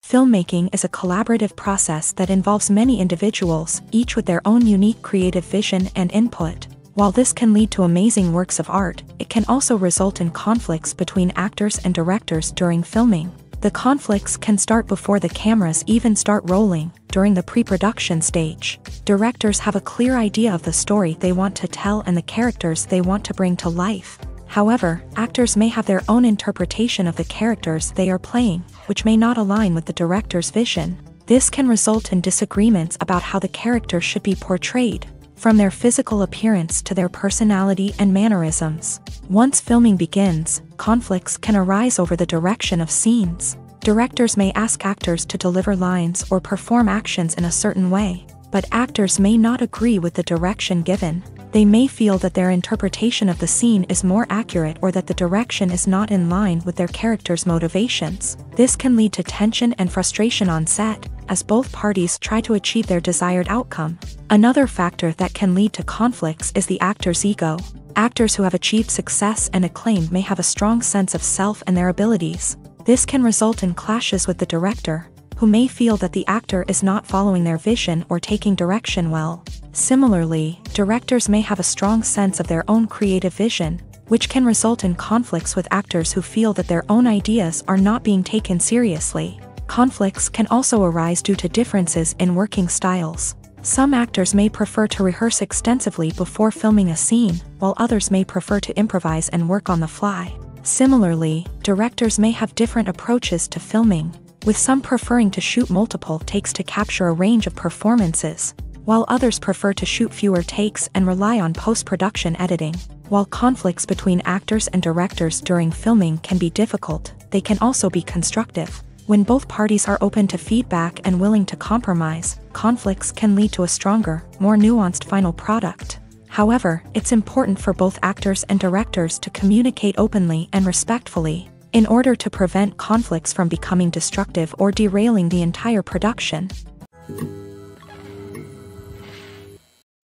Filmmaking is a collaborative process that involves many individuals, each with their own unique creative vision and input. While this can lead to amazing works of art, it can also result in conflicts between actors and directors during filming. The conflicts can start before the cameras even start rolling, during the pre-production stage. Directors have a clear idea of the story they want to tell and the characters they want to bring to life. However, actors may have their own interpretation of the characters they are playing, which may not align with the director's vision. This can result in disagreements about how the character should be portrayed, from their physical appearance to their personality and mannerisms. Once filming begins, conflicts can arise over the direction of scenes. Directors may ask actors to deliver lines or perform actions in a certain way, but actors may not agree with the direction given. They may feel that their interpretation of the scene is more accurate or that the direction is not in line with their character's motivations. This can lead to tension and frustration on set, as both parties try to achieve their desired outcome. Another factor that can lead to conflicts is the actor's ego. Actors who have achieved success and acclaim may have a strong sense of self and their abilities. This can result in clashes with the director, who may feel that the actor is not following their vision or taking direction well. Similarly, directors may have a strong sense of their own creative vision, which can result in conflicts with actors who feel that their own ideas are not being taken seriously. Conflicts can also arise due to differences in working styles. Some actors may prefer to rehearse extensively before filming a scene, while others may prefer to improvise and work on the fly. Similarly, directors may have different approaches to filming, with some preferring to shoot multiple takes to capture a range of performances, while others prefer to shoot fewer takes and rely on post-production editing. While conflicts between actors and directors during filming can be difficult, they can also be constructive. When both parties are open to feedback and willing to compromise, conflicts can lead to a stronger, more nuanced final product. However, it's important for both actors and directors to communicate openly and respectfully, in order to prevent conflicts from becoming destructive or derailing the entire production.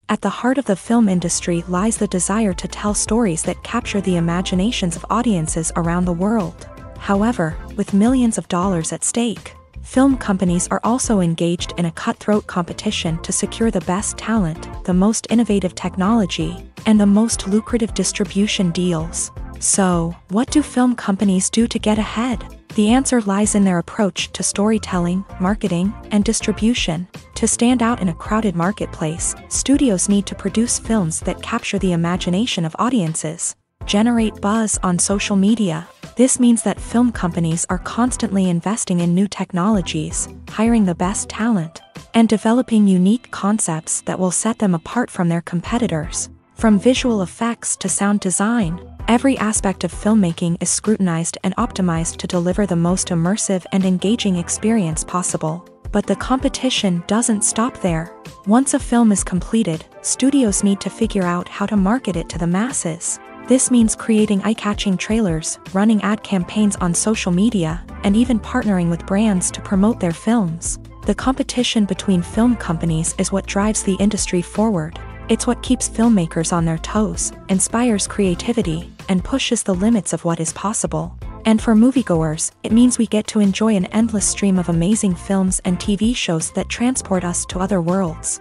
At the heart of the film industry lies the desire to tell stories that capture the imaginations of audiences around the world. However, with millions of dollars at stake, film companies are also engaged in a cutthroat competition to secure the best talent, the most innovative technology, and the most lucrative distribution deals. So, what do film companies do to get ahead? The answer lies in their approach to storytelling, marketing, and distribution. To stand out in a crowded marketplace, studios need to produce films that capture the imagination of audiences, generate buzz on social media. This means that film companies are constantly investing in new technologies, hiring the best talent, and developing unique concepts that will set them apart from their competitors. From visual effects to sound design, every aspect of filmmaking is scrutinized and optimized to deliver the most immersive and engaging experience possible. But the competition doesn't stop there. Once a film is completed, studios need to figure out how to market it to the masses. This means creating eye-catching trailers, running ad campaigns on social media, and even partnering with brands to promote their films. The competition between film companies is what drives the industry forward. It's what keeps filmmakers on their toes, inspires creativity, and pushes the limits of what is possible. And for moviegoers, it means we get to enjoy an endless stream of amazing films and TV shows that transport us to other worlds.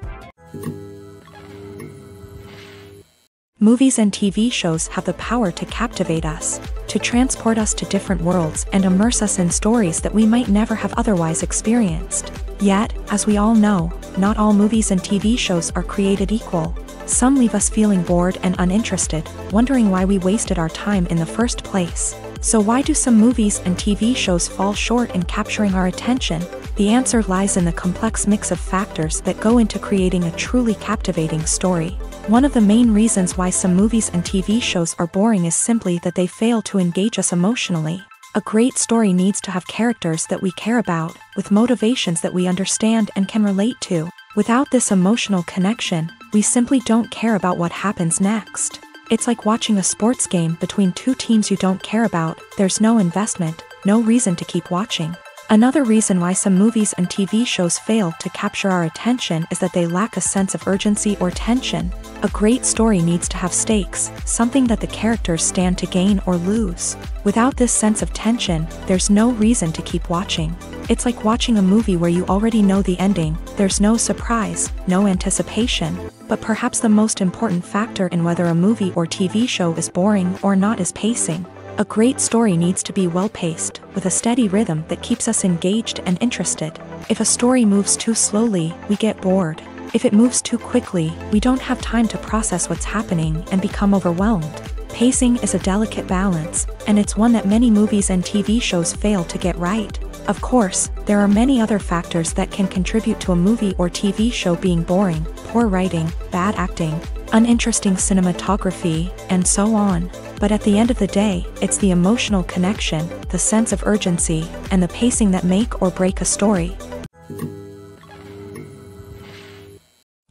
Movies and TV shows have the power to captivate us, to transport us to different worlds and immerse us in stories that we might never have otherwise experienced. Yet, as we all know, not all movies and TV shows are created equal. Some leave us feeling bored and uninterested, wondering why we wasted our time in the first place. So why do some movies and TV shows fall short in capturing our attention? The answer lies in the complex mix of factors that go into creating a truly captivating story. One of the main reasons why some movies and TV shows are boring is simply that they fail to engage us emotionally. A great story needs to have characters that we care about, with motivations that we understand and can relate to. Without this emotional connection, we simply don't care about what happens next. It's like watching a sports game between two teams you don't care about. There's no investment, no reason to keep watching. Another reason why some movies and TV shows fail to capture our attention is that they lack a sense of urgency or tension. A great story needs to have stakes, something that the characters stand to gain or lose. Without this sense of tension, there's no reason to keep watching. It's like watching a movie where you already know the ending. There's no surprise, no anticipation. But perhaps the most important factor in whether a movie or TV show is boring or not is pacing. A great story needs to be well-paced, with a steady rhythm that keeps us engaged and interested. If a story moves too slowly, we get bored. If it moves too quickly, we don't have time to process what's happening and become overwhelmed. Pacing is a delicate balance, and it's one that many movies and TV shows fail to get right. Of course, there are many other factors that can contribute to a movie or TV show being boring: poor writing, bad acting, uninteresting cinematography, and so on. But at the end of the day, it's the emotional connection, the sense of urgency, and the pacing that make or break a story.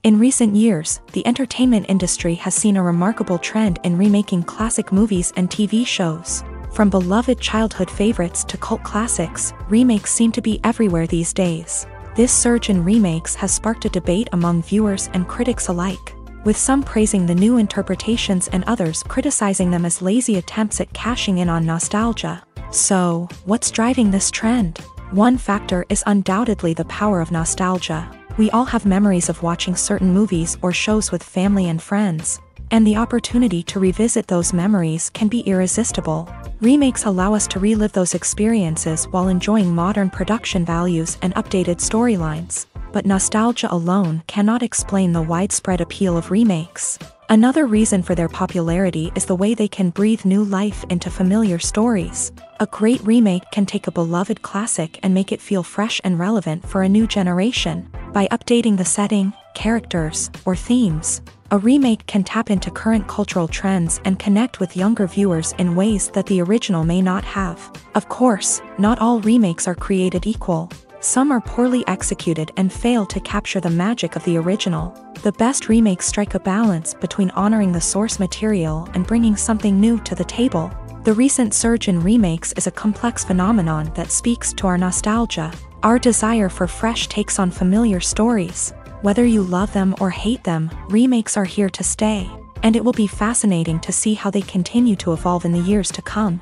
In recent years, the entertainment industry has seen a remarkable trend in remaking classic movies and TV shows. From beloved childhood favorites to cult classics, remakes seem to be everywhere these days. This surge in remakes has sparked a debate among viewers and critics alike, with some praising the new interpretations and others criticizing them as lazy attempts at cashing in on nostalgia. So, what's driving this trend? One factor is undoubtedly the power of nostalgia. We all have memories of watching certain movies or shows with family and friends, and the opportunity to revisit those memories can be irresistible. Remakes allow us to relive those experiences while enjoying modern production values and updated storylines. But nostalgia alone cannot explain the widespread appeal of remakes. Another reason for their popularity is the way they can breathe new life into familiar stories. A great remake can take a beloved classic and make it feel fresh and relevant for a new generation. By updating the setting, characters, or themes, a remake can tap into current cultural trends and connect with younger viewers in ways that the original may not have. Of course, not all remakes are created equal. Some are poorly executed and fail to capture the magic of the original. The best remakes strike a balance between honoring the source material and bringing something new to the table. The recent surge in remakes is a complex phenomenon that speaks to our nostalgia, our desire for fresh takes on familiar stories. Whether you love them or hate them, remakes are here to stay, and it will be fascinating to see how they continue to evolve in the years to come.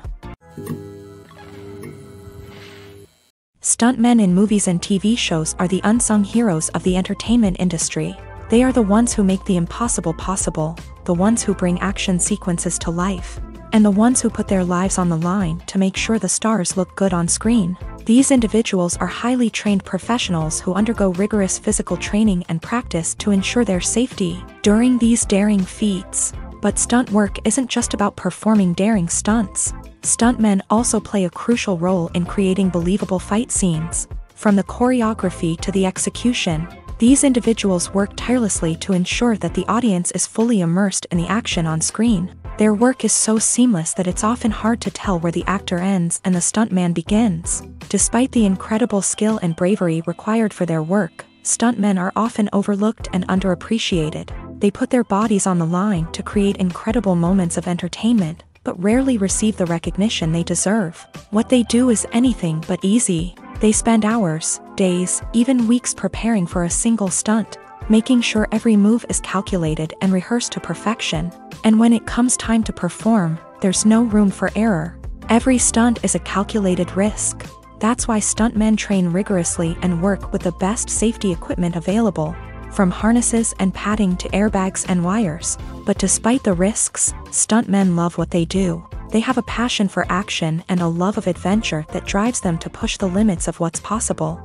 Stuntmen in movies and TV shows are the unsung heroes of the entertainment industry. They are the ones who make the impossible possible, the ones who bring action sequences to life, and the ones who put their lives on the line to make sure the stars look good on screen. These individuals are highly trained professionals who undergo rigorous physical training and practice to ensure their safety during these daring feats. But stunt work isn't just about performing daring stunts. Stuntmen also play a crucial role in creating believable fight scenes. From the choreography to the execution, these individuals work tirelessly to ensure that the audience is fully immersed in the action on screen. Their work is so seamless that it's often hard to tell where the actor ends and the stuntman begins. Despite the incredible skill and bravery required for their work, stuntmen are often overlooked and underappreciated. They put their bodies on the line to create incredible moments of entertainment, but rarely receive the recognition they deserve. What they do is anything but easy. They spend hours, days, even weeks preparing for a single stunt, making sure every move is calculated and rehearsed to perfection. And when it comes time to perform, there's no room for error. Every stunt is a calculated risk. That's why stuntmen train rigorously and work with the best safety equipment available, from harnesses and padding to airbags and wires. But despite the risks, stuntmen love what they do. They have a passion for action and a love of adventure that drives them to push the limits of what's possible.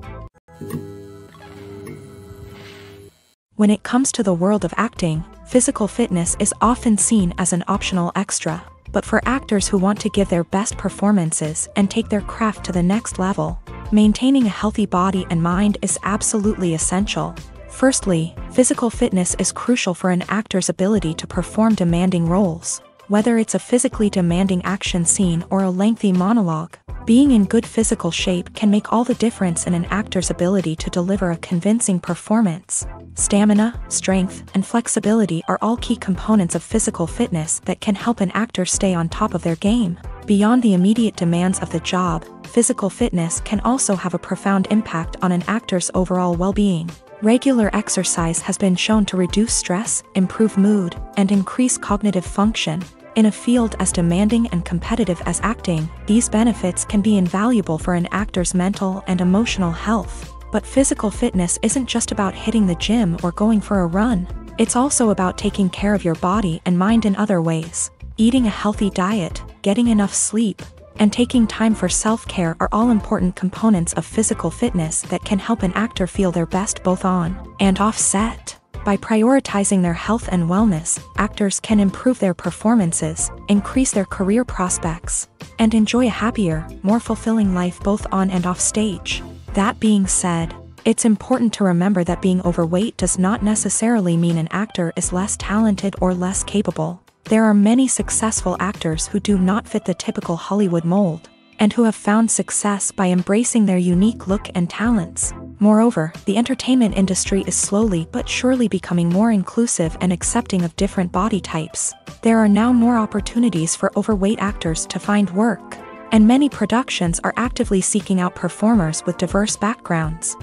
When it comes to the world of acting, physical fitness is often seen as an optional extra. But for actors who want to give their best performances and take their craft to the next level, maintaining a healthy body and mind is absolutely essential. Firstly, physical fitness is crucial for an actor's ability to perform demanding roles. Whether it's a physically demanding action scene or a lengthy monologue, being in good physical shape can make all the difference in an actor's ability to deliver a convincing performance. Stamina, strength, and flexibility are all key components of physical fitness that can help an actor stay on top of their game. Beyond the immediate demands of the job, physical fitness can also have a profound impact on an actor's overall well-being. Regular exercise has been shown to reduce stress, improve mood, and increase cognitive function. In a field as demanding and competitive as acting, these benefits can be invaluable for an actor's mental and emotional health. But physical fitness isn't just about hitting the gym or going for a run. It's also about taking care of your body and mind in other ways. Eating a healthy diet, getting enough sleep, and taking time for self-care are all important components of physical fitness that can help an actor feel their best both on and off set. By prioritizing their health and wellness, actors can improve their performances, increase their career prospects, and enjoy a happier, more fulfilling life both on and off stage. That being said, it's important to remember that being overweight does not necessarily mean an actor is less talented or less capable. There are many successful actors who do not fit the typical Hollywood mold, and who have found success by embracing their unique look and talents. Moreover, the entertainment industry is slowly but surely becoming more inclusive and accepting of different body types. There are now more opportunities for overweight actors to find work, and many productions are actively seeking out performers with diverse backgrounds.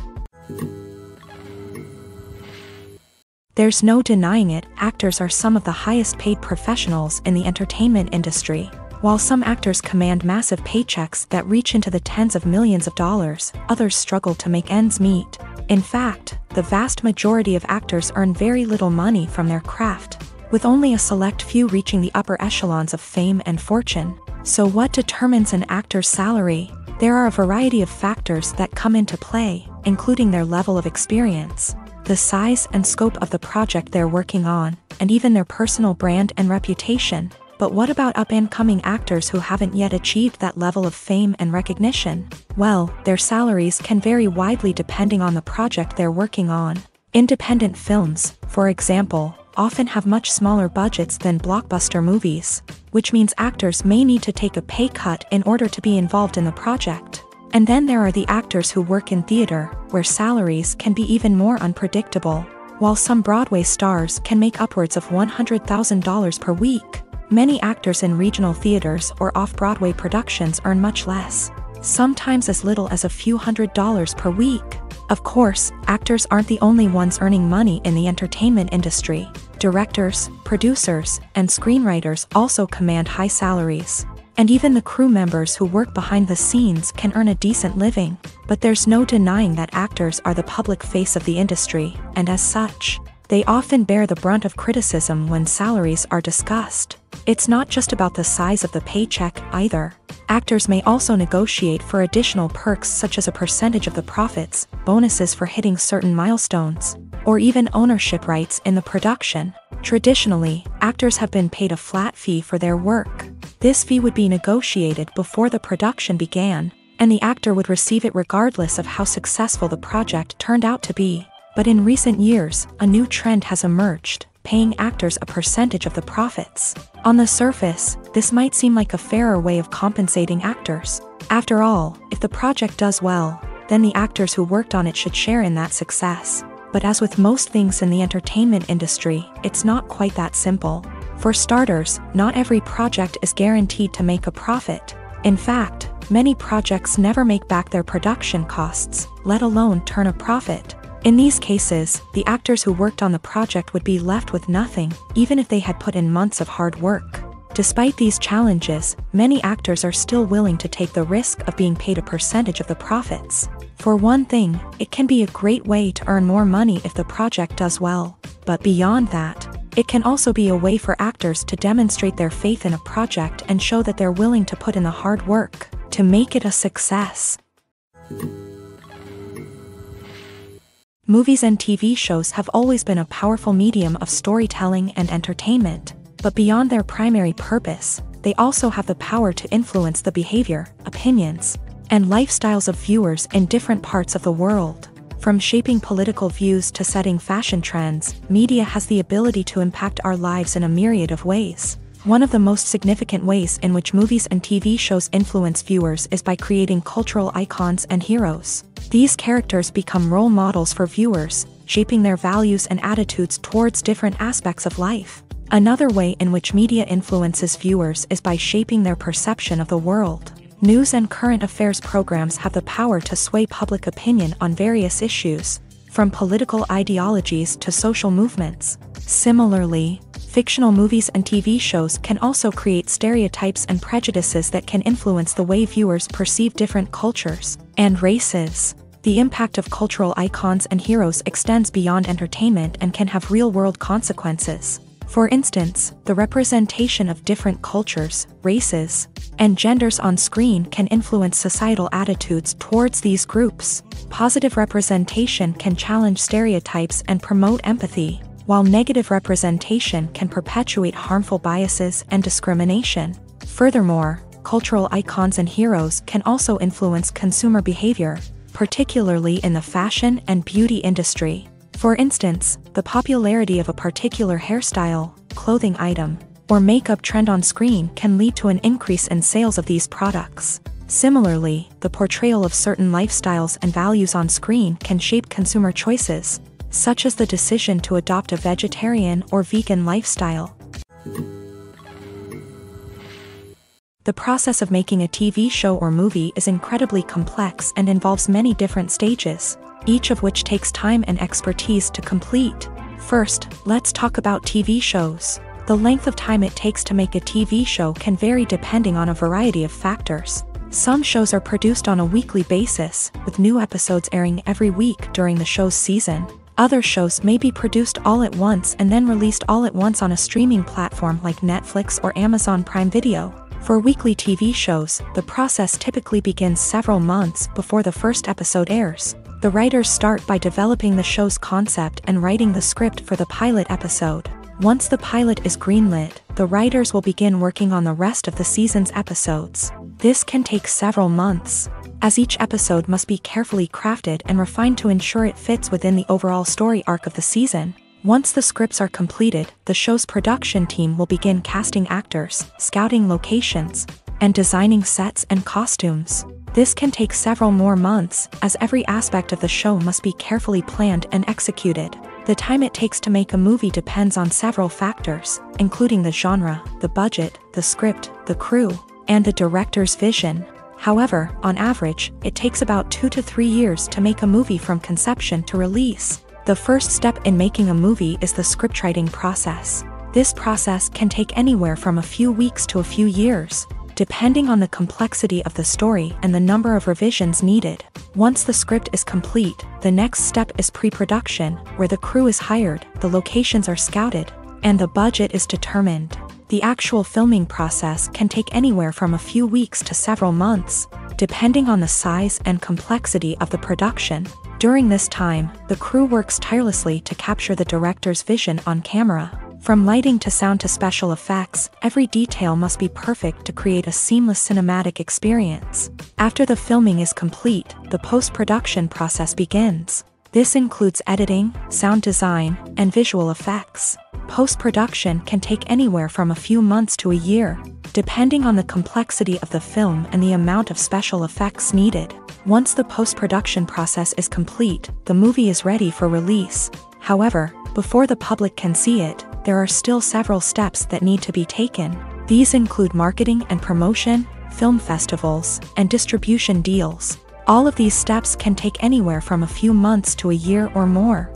There's no denying it, actors are some of the highest paid professionals in the entertainment industry. While some actors command massive paychecks that reach into the tens of millions of dollars, others struggle to make ends meet. In fact, the vast majority of actors earn very little money from their craft, with only a select few reaching the upper echelons of fame and fortune. So what determines an actor's salary? There are a variety of factors that come into play, including their level of experience, the size and scope of the project they're working on, and even their personal brand and reputation. But what about up-and-coming actors who haven't yet achieved that level of fame and recognition? Well, their salaries can vary widely depending on the project they're working on. Independent films, for example, often have much smaller budgets than blockbuster movies, which means actors may need to take a pay cut in order to be involved in the project. And then there are the actors who work in theater, where salaries can be even more unpredictable. While some Broadway stars can make upwards of $100,000 per week, many actors in regional theaters or off-Broadway productions earn much less, sometimes as little as a few $100s per week. Of course, actors aren't the only ones earning money in the entertainment industry. Directors, producers, and screenwriters also command high salaries. And even the crew members who work behind the scenes can earn a decent living. But there's no denying that actors are the public face of the industry, and as such, they often bear the brunt of criticism when salaries are discussed. It's not just about the size of the paycheck, either. Actors may also negotiate for additional perks such as a percentage of the profits, bonuses for hitting certain milestones, or even ownership rights in the production. Traditionally, actors have been paid a flat fee for their work. This fee would be negotiated before the production began, and the actor would receive it regardless of how successful the project turned out to be. But in recent years, a new trend has emerged, paying actors a percentage of the profits. On the surface, this might seem like a fairer way of compensating actors. After all, if the project does well, then the actors who worked on it should share in that success. But as with most things in the entertainment industry, it's not quite that simple. For starters, not every project is guaranteed to make a profit. In fact, many projects never make back their production costs, let alone turn a profit. In these cases, the actors who worked on the project would be left with nothing, even if they had put in months of hard work. Despite these challenges, many actors are still willing to take the risk of being paid a percentage of the profits. For one thing, it can be a great way to earn more money if the project does well. But beyond that, it can also be a way for actors to demonstrate their faith in a project and show that they're willing to put in the hard work to make it a success. Movies and TV shows have always been a powerful medium of storytelling and entertainment, but beyond their primary purpose, they also have the power to influence the behavior, opinions, and lifestyles of viewers in different parts of the world. From shaping political views to setting fashion trends, media has the ability to impact our lives in a myriad of ways. One of the most significant ways in which movies and TV shows influence viewers is by creating cultural icons and heroes. These characters become role models for viewers, shaping their values and attitudes towards different aspects of life. Another way in which media influences viewers is by shaping their perception of the world. News and current affairs programs have the power to sway public opinion on various issues, from political ideologies to social movements. Similarly, fictional movies and TV shows can also create stereotypes and prejudices that can influence the way viewers perceive different cultures and races. The impact of cultural icons and heroes extends beyond entertainment and can have real-world consequences. For instance, the representation of different cultures, races, and genders on screen can influence societal attitudes towards these groups. Positive representation can challenge stereotypes and promote empathy, while negative representation can perpetuate harmful biases and discrimination. Furthermore, cultural icons and heroes can also influence consumer behavior, particularly in the fashion and beauty industry. For instance, the popularity of a particular hairstyle, clothing item, or makeup trend on screen can lead to an increase in sales of these products. Similarly, the portrayal of certain lifestyles and values on screen can shape consumer choices, such as the decision to adopt a vegetarian or vegan lifestyle. The process of making a TV show or movie is incredibly complex and involves many different stages, each of which takes time and expertise to complete. First, let's talk about TV shows. The length of time it takes to make a TV show can vary depending on a variety of factors. Some shows are produced on a weekly basis, with new episodes airing every week during the show's season. Other shows may be produced all at once and then released all at once on a streaming platform like Netflix or Amazon Prime Video. For weekly TV shows, the process typically begins several months before the first episode airs. The writers start by developing the show's concept and writing the script for the pilot episode. Once the pilot is greenlit, the writers will begin working on the rest of the season's episodes. This can take several months, as each episode must be carefully crafted and refined to ensure it fits within the overall story arc of the season. Once the scripts are completed, the show's production team will begin casting actors, scouting locations, and designing sets and costumes. This can take several more months, as every aspect of the show must be carefully planned and executed. The time it takes to make a movie depends on several factors, including the genre, the budget, the script, the crew, and the director's vision. However, on average, it takes about 2 to 3 years to make a movie from conception to release. The first step in making a movie is the scriptwriting process. This process can take anywhere from a few weeks to a few years, depending on the complexity of the story and the number of revisions needed. Once the script is complete, the next step is pre-production, where the crew is hired, the locations are scouted, and the budget is determined. The actual filming process can take anywhere from a few weeks to several months, depending on the size and complexity of the production. During this time, the crew works tirelessly to capture the director's vision on camera. From lighting to sound to special effects, every detail must be perfect to create a seamless cinematic experience. After the filming is complete, the post-production process begins. This includes editing, sound design, and visual effects. Post-production can take anywhere from a few months to a year, depending on the complexity of the film and the amount of special effects needed. Once the post-production process is complete, the movie is ready for release. However, before the public can see it, there are still several steps that need to be taken. These include marketing and promotion, film festivals, and distribution deals. All of these steps can take anywhere from a few months to a year or more.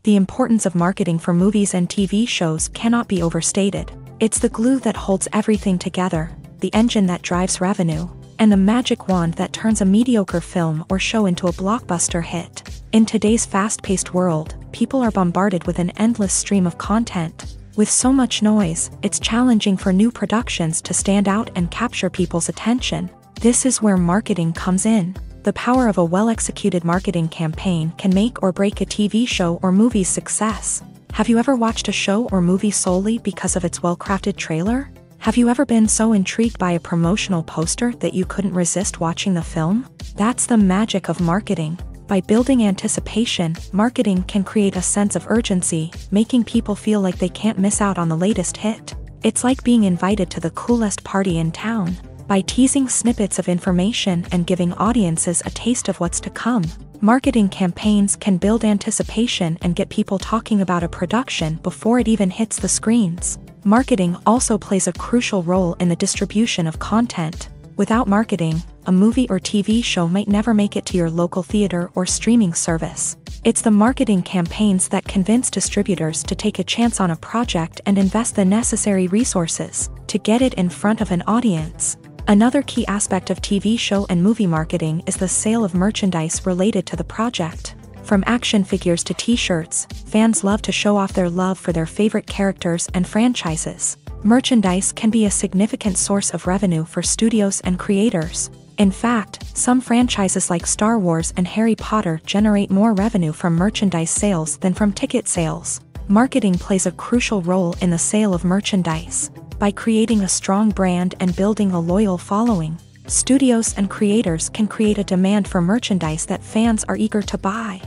The importance of marketing for movies and TV shows cannot be overstated. It's the glue that holds everything together, the engine that drives revenue, and the magic wand that turns a mediocre film or show into a blockbuster hit. In today's fast-paced world, people are bombarded with an endless stream of content. With so much noise, it's challenging for new productions to stand out and capture people's attention. This is where marketing comes in. The power of a well-executed marketing campaign can make or break a TV show or movie's success. Have you ever watched a show or movie solely because of its well-crafted trailer? Have you ever been so intrigued by a promotional poster that you couldn't resist watching the film? That's the magic of marketing. By building anticipation, marketing can create a sense of urgency, making people feel like they can't miss out on the latest hit. It's like being invited to the coolest party in town. By teasing snippets of information and giving audiences a taste of what's to come, marketing campaigns can build anticipation and get people talking about a production before it even hits the screens. Marketing also plays a crucial role in the distribution of content. Without marketing, a movie or TV show might never make it to your local theater or streaming service. It's the marketing campaigns that convince distributors to take a chance on a project and invest the necessary resources to get it in front of an audience. Another key aspect of TV show and movie marketing is the sale of merchandise related to the project. From action figures to t-shirts, fans love to show off their love for their favorite characters and franchises. Merchandise can be a significant source of revenue for studios and creators. In fact, some franchises like Star Wars and Harry Potter generate more revenue from merchandise sales than from ticket sales. Marketing plays a crucial role in the sale of merchandise. By creating a strong brand and building a loyal following, studios and creators can create a demand for merchandise that fans are eager to buy.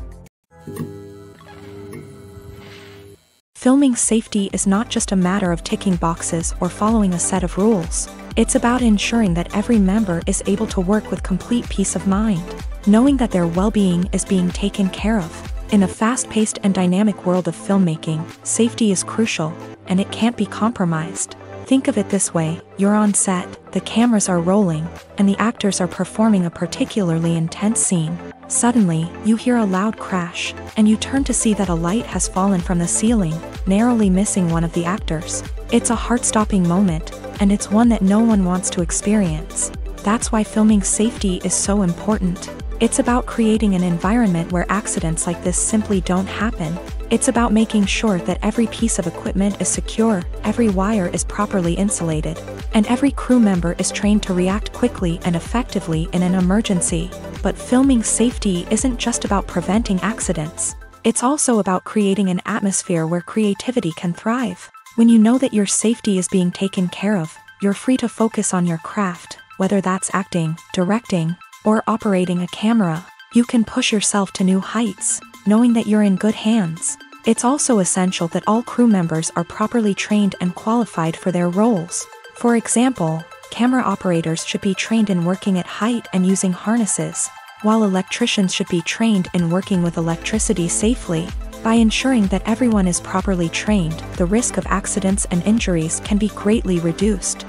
Filming safety is not just a matter of ticking boxes or following a set of rules. It's about ensuring that every member is able to work with complete peace of mind, knowing that their well-being is being taken care of. In a fast-paced and dynamic world of filmmaking, safety is crucial, and it can't be compromised. Think of it this way: you're on set, the cameras are rolling, and the actors are performing a particularly intense scene. Suddenly, you hear a loud crash, and you turn to see that a light has fallen from the ceiling, narrowly missing one of the actors. It's a heart-stopping moment, and it's one that no one wants to experience. That's why filming safety is so important. It's about creating an environment where accidents like this simply don't happen. It's about making sure that every piece of equipment is secure, every wire is properly insulated, and every crew member is trained to react quickly and effectively in an emergency. But filming safety isn't just about preventing accidents. It's also about creating an atmosphere where creativity can thrive. When you know that your safety is being taken care of, you're free to focus on your craft, whether that's acting, directing, or operating a camera. You can push yourself to new heights, knowing that you're in good hands. It's also essential that all crew members are properly trained and qualified for their roles. For example, camera operators should be trained in working at height and using harnesses, while electricians should be trained in working with electricity safely. By ensuring that everyone is properly trained, the risk of accidents and injuries can be greatly reduced.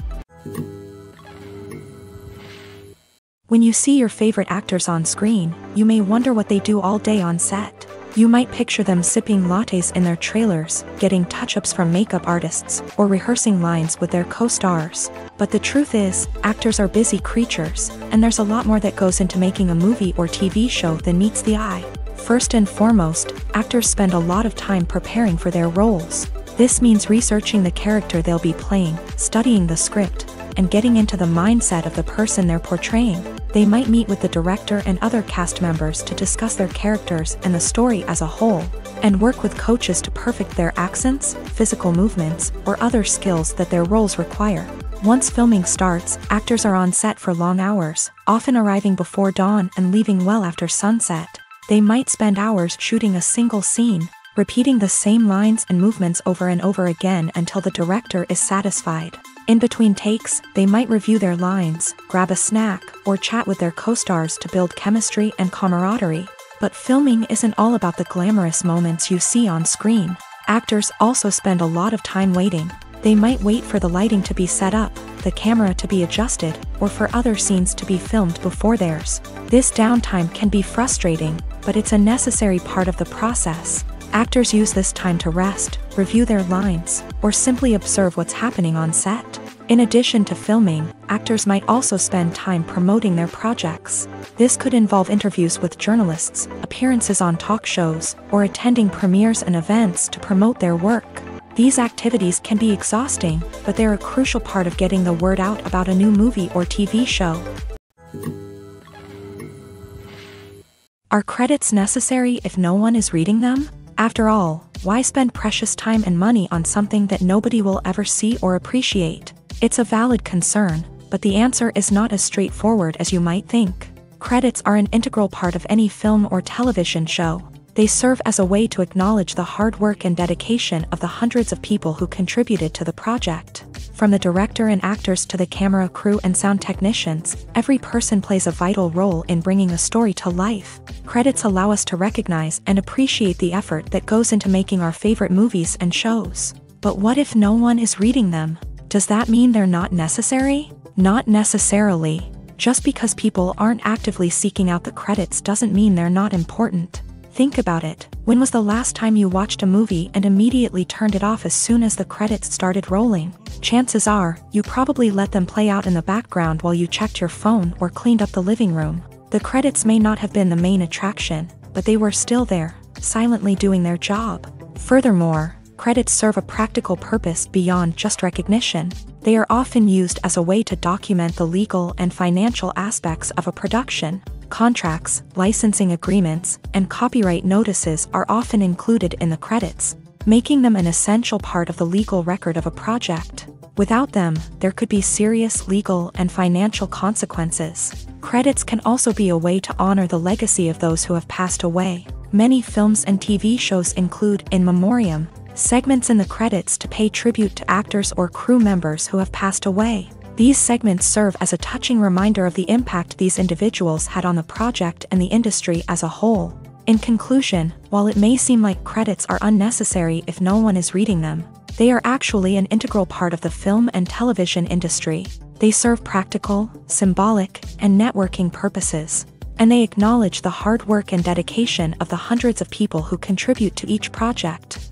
When you see your favorite actors on screen, you may wonder what they do all day on set. You might picture them sipping lattes in their trailers, getting touch-ups from makeup artists, or rehearsing lines with their co-stars. But the truth is, actors are busy creatures, and there's a lot more that goes into making a movie or TV show than meets the eye. First and foremost, actors spend a lot of time preparing for their roles. This means researching the character they'll be playing, studying the script, and getting into the mindset of the person they're portraying. They might meet with the director and other cast members to discuss their characters and the story as a whole, and work with coaches to perfect their accents, physical movements, or other skills that their roles require. Once filming starts, actors are on set for long hours, often arriving before dawn and leaving well after sunset. They might spend hours shooting a single scene, repeating the same lines and movements over and over again until the director is satisfied. In between takes, they might review their lines, grab a snack, or chat with their co-stars to build chemistry and camaraderie. But filming isn't all about the glamorous moments you see on screen. Actors also spend a lot of time waiting. They might wait for the lighting to be set up, the camera to be adjusted, or for other scenes to be filmed before theirs. This downtime can be frustrating, but it's a necessary part of the process. Actors use this time to rest, review their lines, or simply observe what's happening on set. In addition to filming, actors might also spend time promoting their projects. This could involve interviews with journalists, appearances on talk shows, or attending premieres and events to promote their work. These activities can be exhausting, but they're a crucial part of getting the word out about a new movie or TV show. Are credits necessary if no one is reading them? After all, why spend precious time and money on something that nobody will ever see or appreciate? It's a valid concern, but the answer is not as straightforward as you might think. Credits are an integral part of any film or television show. They serve as a way to acknowledge the hard work and dedication of the hundreds of people who contributed to the project. From the director and actors to the camera crew and sound technicians, every person plays a vital role in bringing a story to life. Credits allow us to recognize and appreciate the effort that goes into making our favorite movies and shows. But what if no one is reading them? Does that mean they're not necessary? Not necessarily. Just because people aren't actively seeking out the credits doesn't mean they're not important. Think about it. When was the last time you watched a movie and immediately turned it off as soon as the credits started rolling? Chances are, you probably let them play out in the background while you checked your phone or cleaned up the living room. The credits may not have been the main attraction, but they were still there, silently doing their job. Furthermore, credits serve a practical purpose beyond just recognition. They are often used as a way to document the legal and financial aspects of a production. Contracts, licensing agreements, and copyright notices are often included in the credits, making them an essential part of the legal record of a project. Without them, there could be serious legal and financial consequences. Credits can also be a way to honor the legacy of those who have passed away. Many films and TV shows include in memoriam segments in the credits to pay tribute to actors or crew members who have passed away. These segments serve as a touching reminder of the impact these individuals had on the project and the industry as a whole. In conclusion, while it may seem like credits are unnecessary if no one is reading them, they are actually an integral part of the film and television industry. They serve practical, symbolic, and networking purposes, and they acknowledge the hard work and dedication of the hundreds of people who contribute to each project.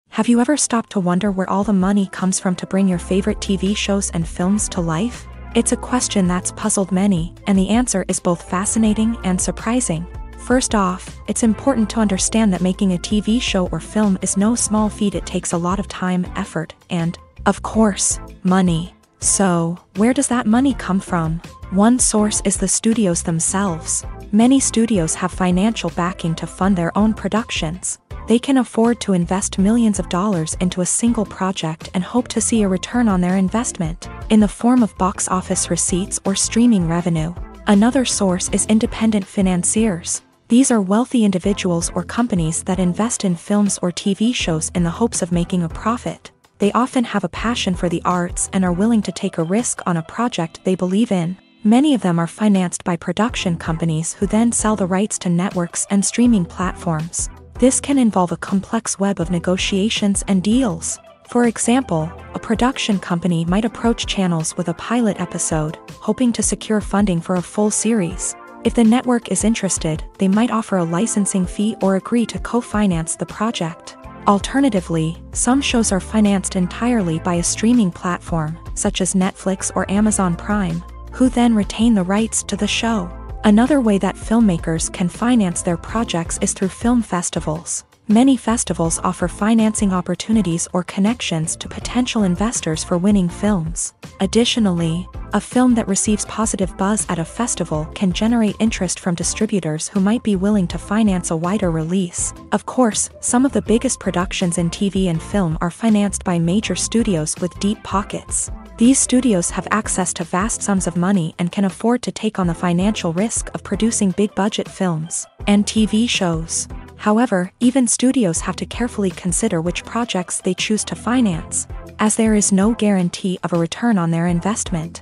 Have you ever stopped to wonder where all the money comes from to bring your favorite TV shows and films to life? It's a question that's puzzled many, and the answer is both fascinating and surprising. First off, it's important to understand that making a TV show or film is no small feat. It takes a lot of time, effort, and, of course, money. So, where does that money come from? One source is the studios themselves. Many studios have financial backing to fund their own productions. They can afford to invest millions of dollars into a single project and hope to see a return on their investment, in the form of box office receipts or streaming revenue. Another source is independent financiers. These are wealthy individuals or companies that invest in films or TV shows in the hopes of making a profit. They often have a passion for the arts and are willing to take a risk on a project they believe in. Many of them are financed by production companies who then sell the rights to networks and streaming platforms. This can involve a complex web of negotiations and deals. For example, a production company might approach channels with a pilot episode, hoping to secure funding for a full series. If the network is interested, they might offer a licensing fee or agree to co-finance the project. Alternatively, some shows are financed entirely by a streaming platform, such as Netflix or Amazon Prime, who then retain the rights to the show. Another way that filmmakers can finance their projects is through film festivals. Many festivals offer financing opportunities or connections to potential investors for winning films. Additionally, a film that receives positive buzz at a festival can generate interest from distributors who might be willing to finance a wider release. Of course, some of the biggest productions in TV and film are financed by major studios with deep pockets. These studios have access to vast sums of money and can afford to take on the financial risk of producing big-budget films and TV shows. However, even studios have to carefully consider which projects they choose to finance, as there is no guarantee of a return on their investment.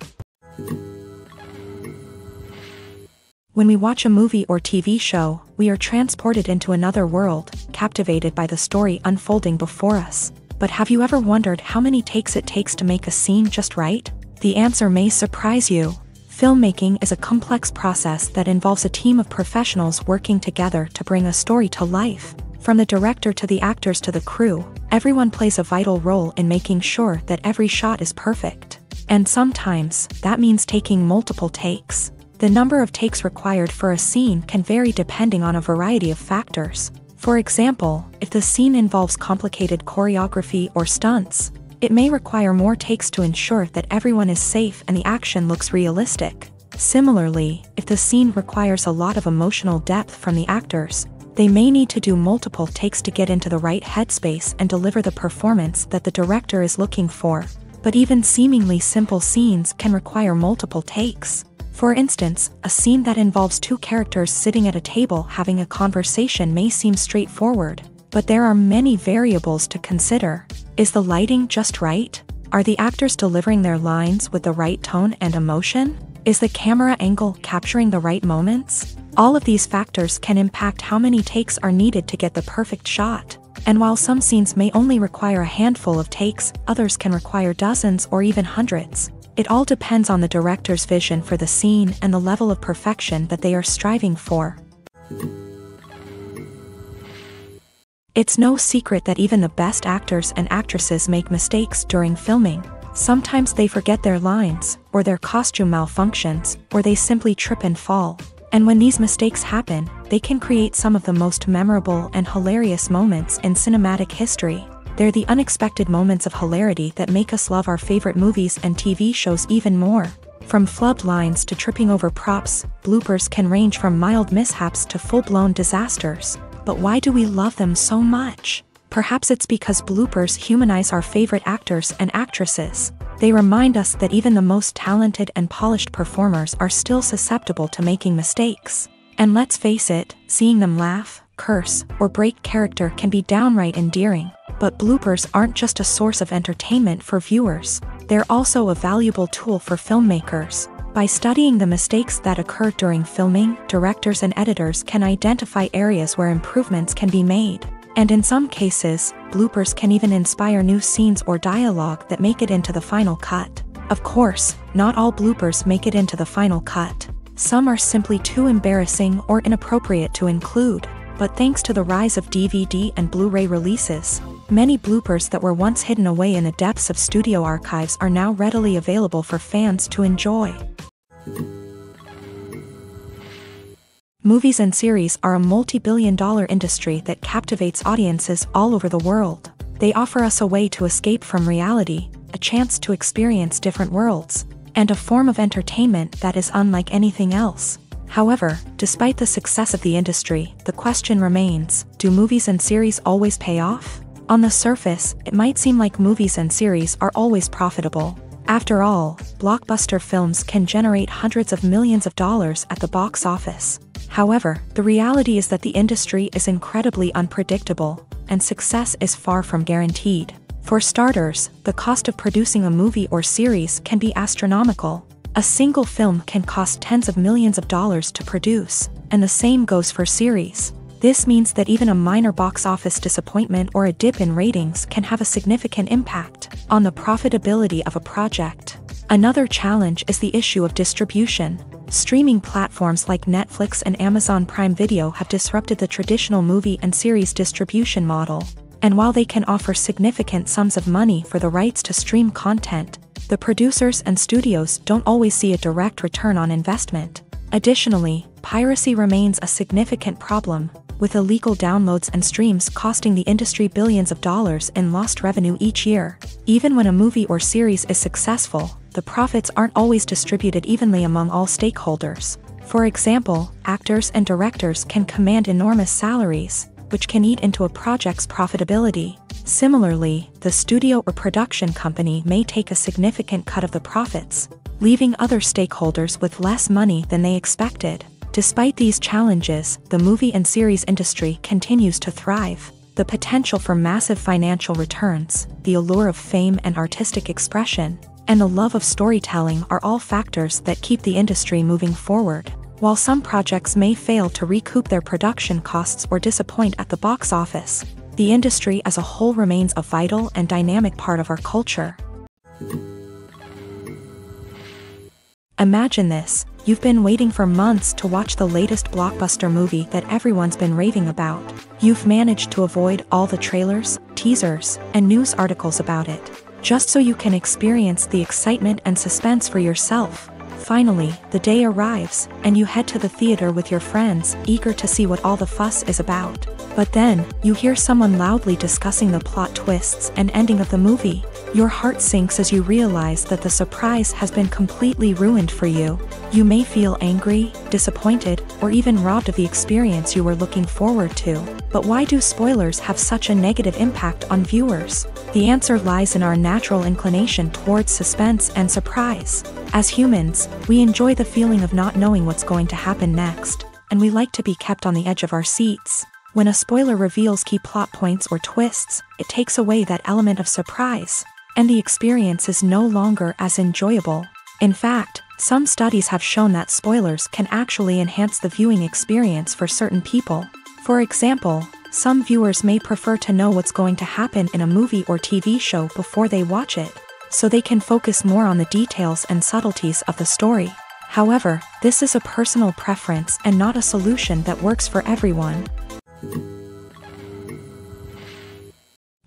When we watch a movie or TV show, we are transported into another world, captivated by the story unfolding before us. But have you ever wondered how many takes it takes to make a scene just right? The answer may surprise you. Filmmaking is a complex process that involves a team of professionals working together to bring a story to life. From the director to the actors to the crew, everyone plays a vital role in making sure that every shot is perfect. And sometimes, that means taking multiple takes. The number of takes required for a scene can vary depending on a variety of factors. For example, if the scene involves complicated choreography or stunts, it may require more takes to ensure that everyone is safe and the action looks realistic. Similarly, if the scene requires a lot of emotional depth from the actors, they may need to do multiple takes to get into the right headspace and deliver the performance that the director is looking for. But even seemingly simple scenes can require multiple takes. For instance, a scene that involves two characters sitting at a table having a conversation may seem straightforward, but there are many variables to consider. Is the lighting just right? Are the actors delivering their lines with the right tone and emotion? Is the camera angle capturing the right moments? All of these factors can impact how many takes are needed to get the perfect shot. And while some scenes may only require a handful of takes, others can require dozens or even hundreds. It all depends on the director's vision for the scene and the level of perfection that they are striving for. It's no secret that even the best actors and actresses make mistakes during filming. Sometimes they forget their lines, or their costume malfunctions, or they simply trip and fall. And when these mistakes happen, they can create some of the most memorable and hilarious moments in cinematic history. They're the unexpected moments of hilarity that make us love our favorite movies and TV shows even more. From flubbed lines to tripping over props, bloopers can range from mild mishaps to full-blown disasters. But why do we love them so much? Perhaps it's because bloopers humanize our favorite actors and actresses. They remind us that even the most talented and polished performers are still susceptible to making mistakes. And let's face it, seeing them laugh, curse, or break character can be downright endearing. But bloopers aren't just a source of entertainment for viewers. They're also a valuable tool for filmmakers. By studying the mistakes that occur during filming, directors and editors can identify areas where improvements can be made. And in some cases, bloopers can even inspire new scenes or dialogue that make it into the final cut. Of course, not all bloopers make it into the final cut. Some are simply too embarrassing or inappropriate to include. But thanks to the rise of DVD and Blu-ray releases, many bloopers that were once hidden away in the depths of studio archives are now readily available for fans to enjoy. Movies and series are a multi-billion-dollar industry that captivates audiences all over the world. They offer us a way to escape from reality, a chance to experience different worlds, and a form of entertainment that is unlike anything else. However, despite the success of the industry, the question remains, do movies and series always pay off? On the surface, it might seem like movies and series are always profitable. After all, blockbuster films can generate hundreds of millions of dollars at the box office. However, the reality is that the industry is incredibly unpredictable, and success is far from guaranteed. For starters, the cost of producing a movie or series can be astronomical. A single film can cost tens of millions of dollars to produce, and the same goes for series. This means that even a minor box office disappointment or a dip in ratings can have a significant impact on the profitability of a project. Another challenge is the issue of distribution. Streaming platforms like Netflix and Amazon Prime Video have disrupted the traditional movie and series distribution model. And while they can offer significant sums of money for the rights to stream content, the producers and studios don't always see a direct return on investment. Additionally, piracy remains a significant problem, with illegal downloads and streams costing the industry billions of dollars in lost revenue each year. Even when a movie or series is successful, the profits aren't always distributed evenly among all stakeholders. For example, actors and directors can command enormous salaries, which can eat into a project's profitability. Similarly, the studio or production company may take a significant cut of the profits, leaving other stakeholders with less money than they expected. Despite these challenges, the movie and series industry continues to thrive. The potential for massive financial returns, the allure of fame and artistic expression, and the love of storytelling are all factors that keep the industry moving forward. While some projects may fail to recoup their production costs or disappoint at the box office, the industry as a whole remains a vital and dynamic part of our culture. Imagine this, you've been waiting for months to watch the latest blockbuster movie that everyone's been raving about. You've managed to avoid all the trailers, teasers, and news articles about it, just so you can experience the excitement and suspense for yourself. Finally, the day arrives, and you head to the theater with your friends, eager to see what all the fuss is about. But then, you hear someone loudly discussing the plot twists and ending of the movie. Your heart sinks as you realize that the surprise has been completely ruined for you. You may feel angry, disappointed, or even robbed of the experience you were looking forward to. But why do spoilers have such a negative impact on viewers? The answer lies in our natural inclination towards suspense and surprise. As humans, we enjoy the feeling of not knowing what's going to happen next, and we like to be kept on the edge of our seats. When a spoiler reveals key plot points or twists, it takes away that element of surprise, and the experience is no longer as enjoyable. In fact, some studies have shown that spoilers can actually enhance the viewing experience for certain people. For example, some viewers may prefer to know what's going to happen in a movie or TV show before they watch it, so they can focus more on the details and subtleties of the story. However, this is a personal preference and not a solution that works for everyone.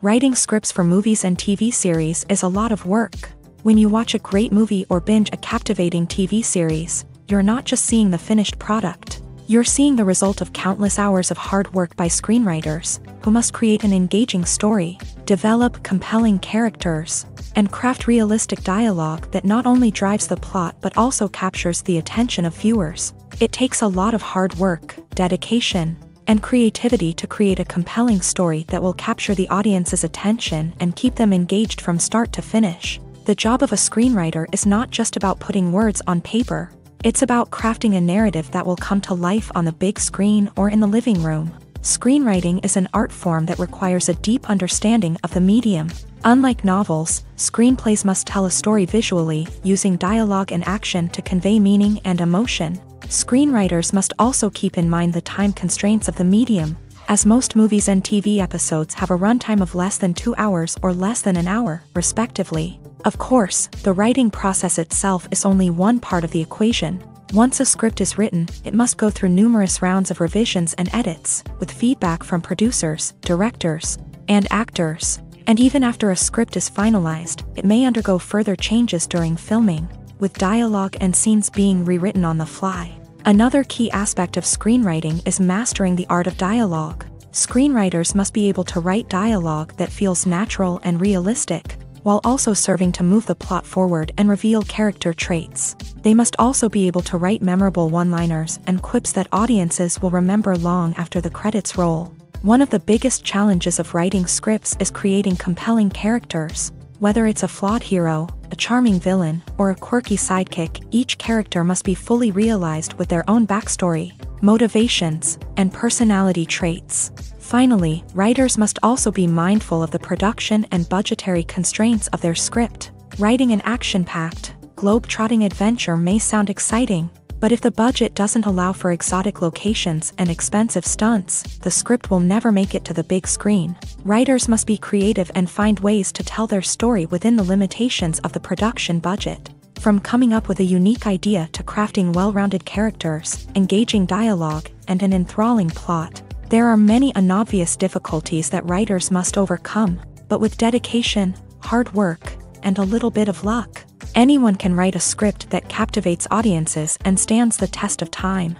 Writing scripts for movies and TV series is a lot of work. When you watch a great movie or binge a captivating TV series, you're not just seeing the finished product. You're seeing the result of countless hours of hard work by screenwriters, who must create an engaging story, develop compelling characters, and craft realistic dialogue that not only drives the plot but also captures the attention of viewers. It takes a lot of hard work, dedication, and creativity to create a compelling story that will capture the audience's attention and keep them engaged from start to finish. The job of a screenwriter is not just about putting words on paper. It's about crafting a narrative that will come to life on the big screen or in the living room. Screenwriting is an art form that requires a deep understanding of the medium. Unlike novels, screenplays must tell a story visually, using dialogue and action to convey meaning and emotion. Screenwriters must also keep in mind the time constraints of the medium, as most movies and TV episodes have a runtime of less than 2 hours or less than an hour, respectively. Of course, the writing process itself is only one part of the equation. Once a script is written, it must go through numerous rounds of revisions and edits, with feedback from producers, directors, and actors. And even after a script is finalized, it may undergo further changes during filming, with dialogue and scenes being rewritten on the fly. Another key aspect of screenwriting is mastering the art of dialogue. Screenwriters must be able to write dialogue that feels natural and realistic, while also serving to move the plot forward and reveal character traits. They must also be able to write memorable one-liners and quips that audiences will remember long after the credits roll. One of the biggest challenges of writing scripts is creating compelling characters. Whether it's a flawed hero, a charming villain, or a quirky sidekick, each character must be fully realized with their own backstory, motivations, and personality traits. Finally, writers must also be mindful of the production and budgetary constraints of their script. Writing an action-packed, globe-trotting adventure may sound exciting, but if the budget doesn't allow for exotic locations and expensive stunts, the script will never make it to the big screen. Writers must be creative and find ways to tell their story within the limitations of the production budget. From coming up with a unique idea to crafting well-rounded characters, engaging dialogue, and an enthralling plot, there are many unobvious difficulties that writers must overcome, but with dedication, hard work, and a little bit of luck, anyone can write a script that captivates audiences and stands the test of time.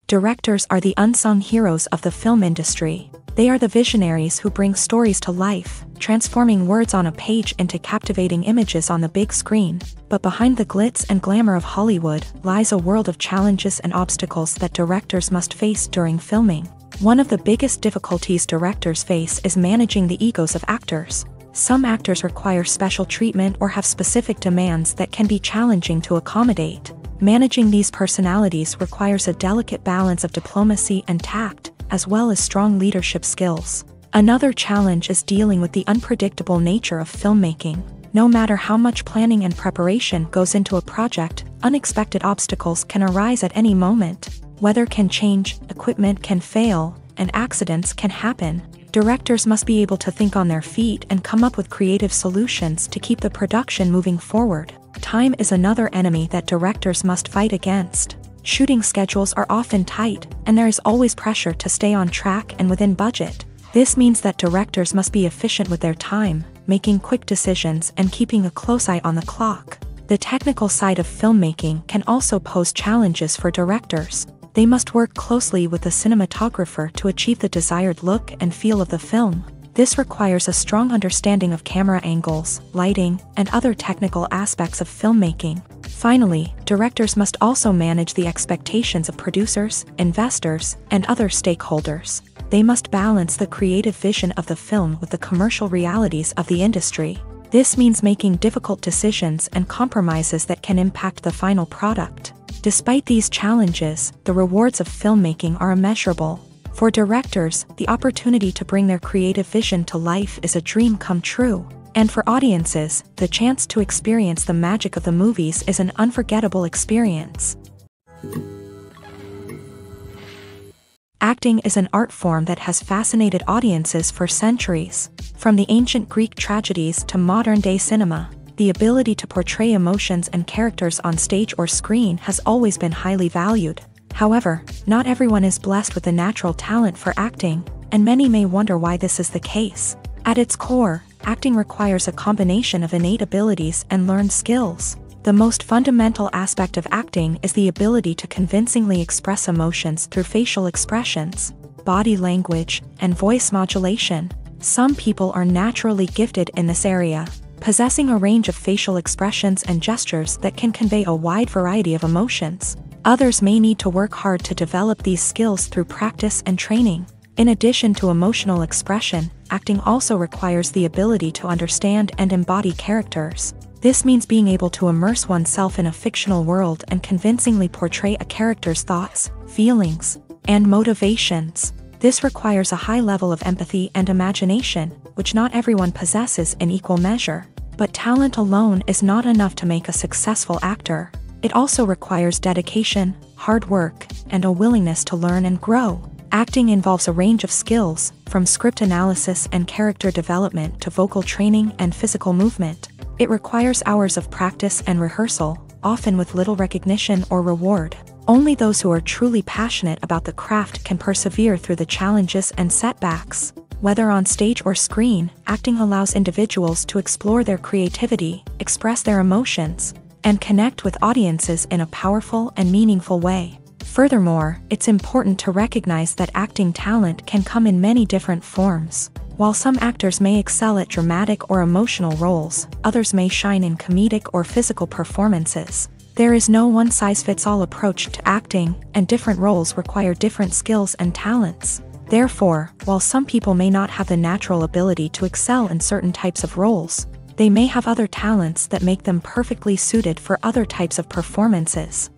Directors are the unsung heroes of the film industry. They are the visionaries who bring stories to life, transforming words on a page into captivating images on the big screen. But behind the glitz and glamour of Hollywood lies a world of challenges and obstacles that directors must face during filming. One of the biggest difficulties directors face is managing the egos of actors. Some actors require special treatment or have specific demands that can be challenging to accommodate. Managing these personalities requires a delicate balance of diplomacy and tact, as well as strong leadership skills. Another challenge is dealing with the unpredictable nature of filmmaking. No matter how much planning and preparation goes into a project, unexpected obstacles can arise at any moment. Weather can change, equipment can fail, and accidents can happen. Directors must be able to think on their feet and come up with creative solutions to keep the production moving forward. Time is another enemy that directors must fight against. Shooting schedules are often tight, and there is always pressure to stay on track and within budget. This means that directors must be efficient with their time, making quick decisions and keeping a close eye on the clock. The technical side of filmmaking can also pose challenges for directors. They must work closely with the cinematographer to achieve the desired look and feel of the film. This requires a strong understanding of camera angles, lighting, and other technical aspects of filmmaking. Finally, directors must also manage the expectations of producers, investors, and other stakeholders. They must balance the creative vision of the film with the commercial realities of the industry. This means making difficult decisions and compromises that can impact the final product. Despite these challenges, the rewards of filmmaking are immeasurable. For directors, the opportunity to bring their creative vision to life is a dream come true. And for audiences, the chance to experience the magic of the movies is an unforgettable experience. Acting is an art form that has fascinated audiences for centuries. From the ancient Greek tragedies to modern-day cinema, the ability to portray emotions and characters on stage or screen has always been highly valued. However, not everyone is blessed with the natural talent for acting, and many may wonder why this is the case. At its core, acting requires a combination of innate abilities and learned skills. The most fundamental aspect of acting is the ability to convincingly express emotions through facial expressions, body language, and voice modulation. Some people are naturally gifted in this area, possessing a range of facial expressions and gestures that can convey a wide variety of emotions. Others may need to work hard to develop these skills through practice and training. In addition to emotional expression, acting also requires the ability to understand and embody characters. This means being able to immerse oneself in a fictional world and convincingly portray a character's thoughts, feelings, and motivations. This requires a high level of empathy and imagination, which not everyone possesses in equal measure. But talent alone is not enough to make a successful actor. It also requires dedication, hard work, and a willingness to learn and grow. Acting involves a range of skills, from script analysis and character development to vocal training and physical movement. It requires hours of practice and rehearsal, often with little recognition or reward. Only those who are truly passionate about the craft can persevere through the challenges and setbacks. Whether on stage or screen, acting allows individuals to explore their creativity, express their emotions, and connect with audiences in a powerful and meaningful way. Furthermore, it's important to recognize that acting talent can come in many different forms. While some actors may excel at dramatic or emotional roles, others may shine in comedic or physical performances. There is no one-size-fits-all approach to acting, and different roles require different skills and talents. Therefore, while some people may not have the natural ability to excel in certain types of roles, they may have other talents that make them perfectly suited for other types of performances.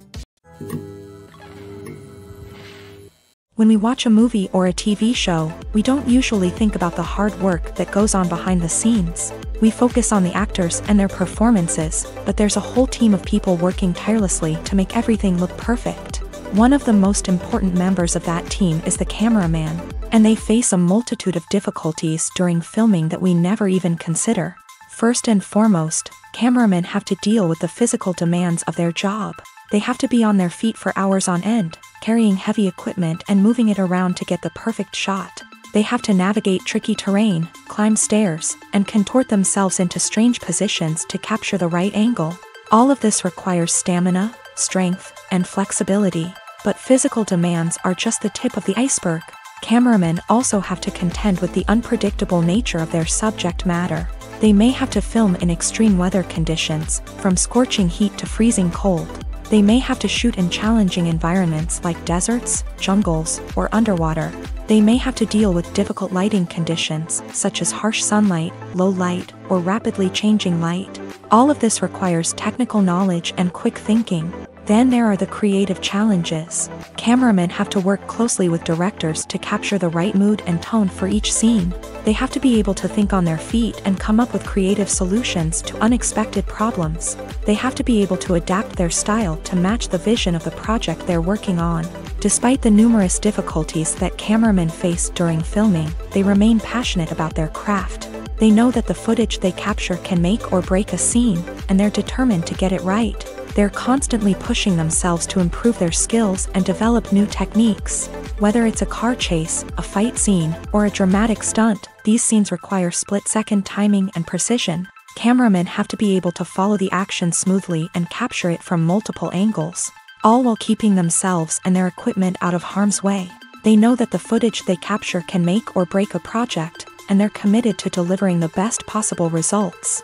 When we watch a movie or a TV show, we don't usually think about the hard work that goes on behind the scenes. We focus on the actors and their performances, but there's a whole team of people working tirelessly to make everything look perfect. One of the most important members of that team is the cameraman, and they face a multitude of difficulties during filming that we never even consider. First and foremost, cameramen have to deal with the physical demands of their job. They have to be on their feet for hours on end, carrying heavy equipment and moving it around to get the perfect shot. They have to navigate tricky terrain, climb stairs, and contort themselves into strange positions to capture the right angle. All of this requires stamina, strength, and flexibility. But physical demands are just the tip of the iceberg. Cameramen also have to contend with the unpredictable nature of their subject matter. They may have to film in extreme weather conditions, from scorching heat to freezing cold. They may have to shoot in challenging environments like deserts, jungles, or underwater. They may have to deal with difficult lighting conditions, such as harsh sunlight, low light, or rapidly changing light. All of this requires technical knowledge and quick thinking. Then there are the creative challenges. Cameramen have to work closely with directors to capture the right mood and tone for each scene. They have to be able to think on their feet and come up with creative solutions to unexpected problems. They have to be able to adapt their style to match the vision of the project they're working on. Despite the numerous difficulties that cameramen face during filming, they remain passionate about their craft. They know that the footage they capture can make or break a scene, and they're determined to get it right. They're constantly pushing themselves to improve their skills and develop new techniques. Whether it's a car chase, a fight scene, or a dramatic stunt, these scenes require split-second timing and precision. Cameramen have to be able to follow the action smoothly and capture it from multiple angles, all while keeping themselves and their equipment out of harm's way. They know that the footage they capture can make or break a project, and they're committed to delivering the best possible results.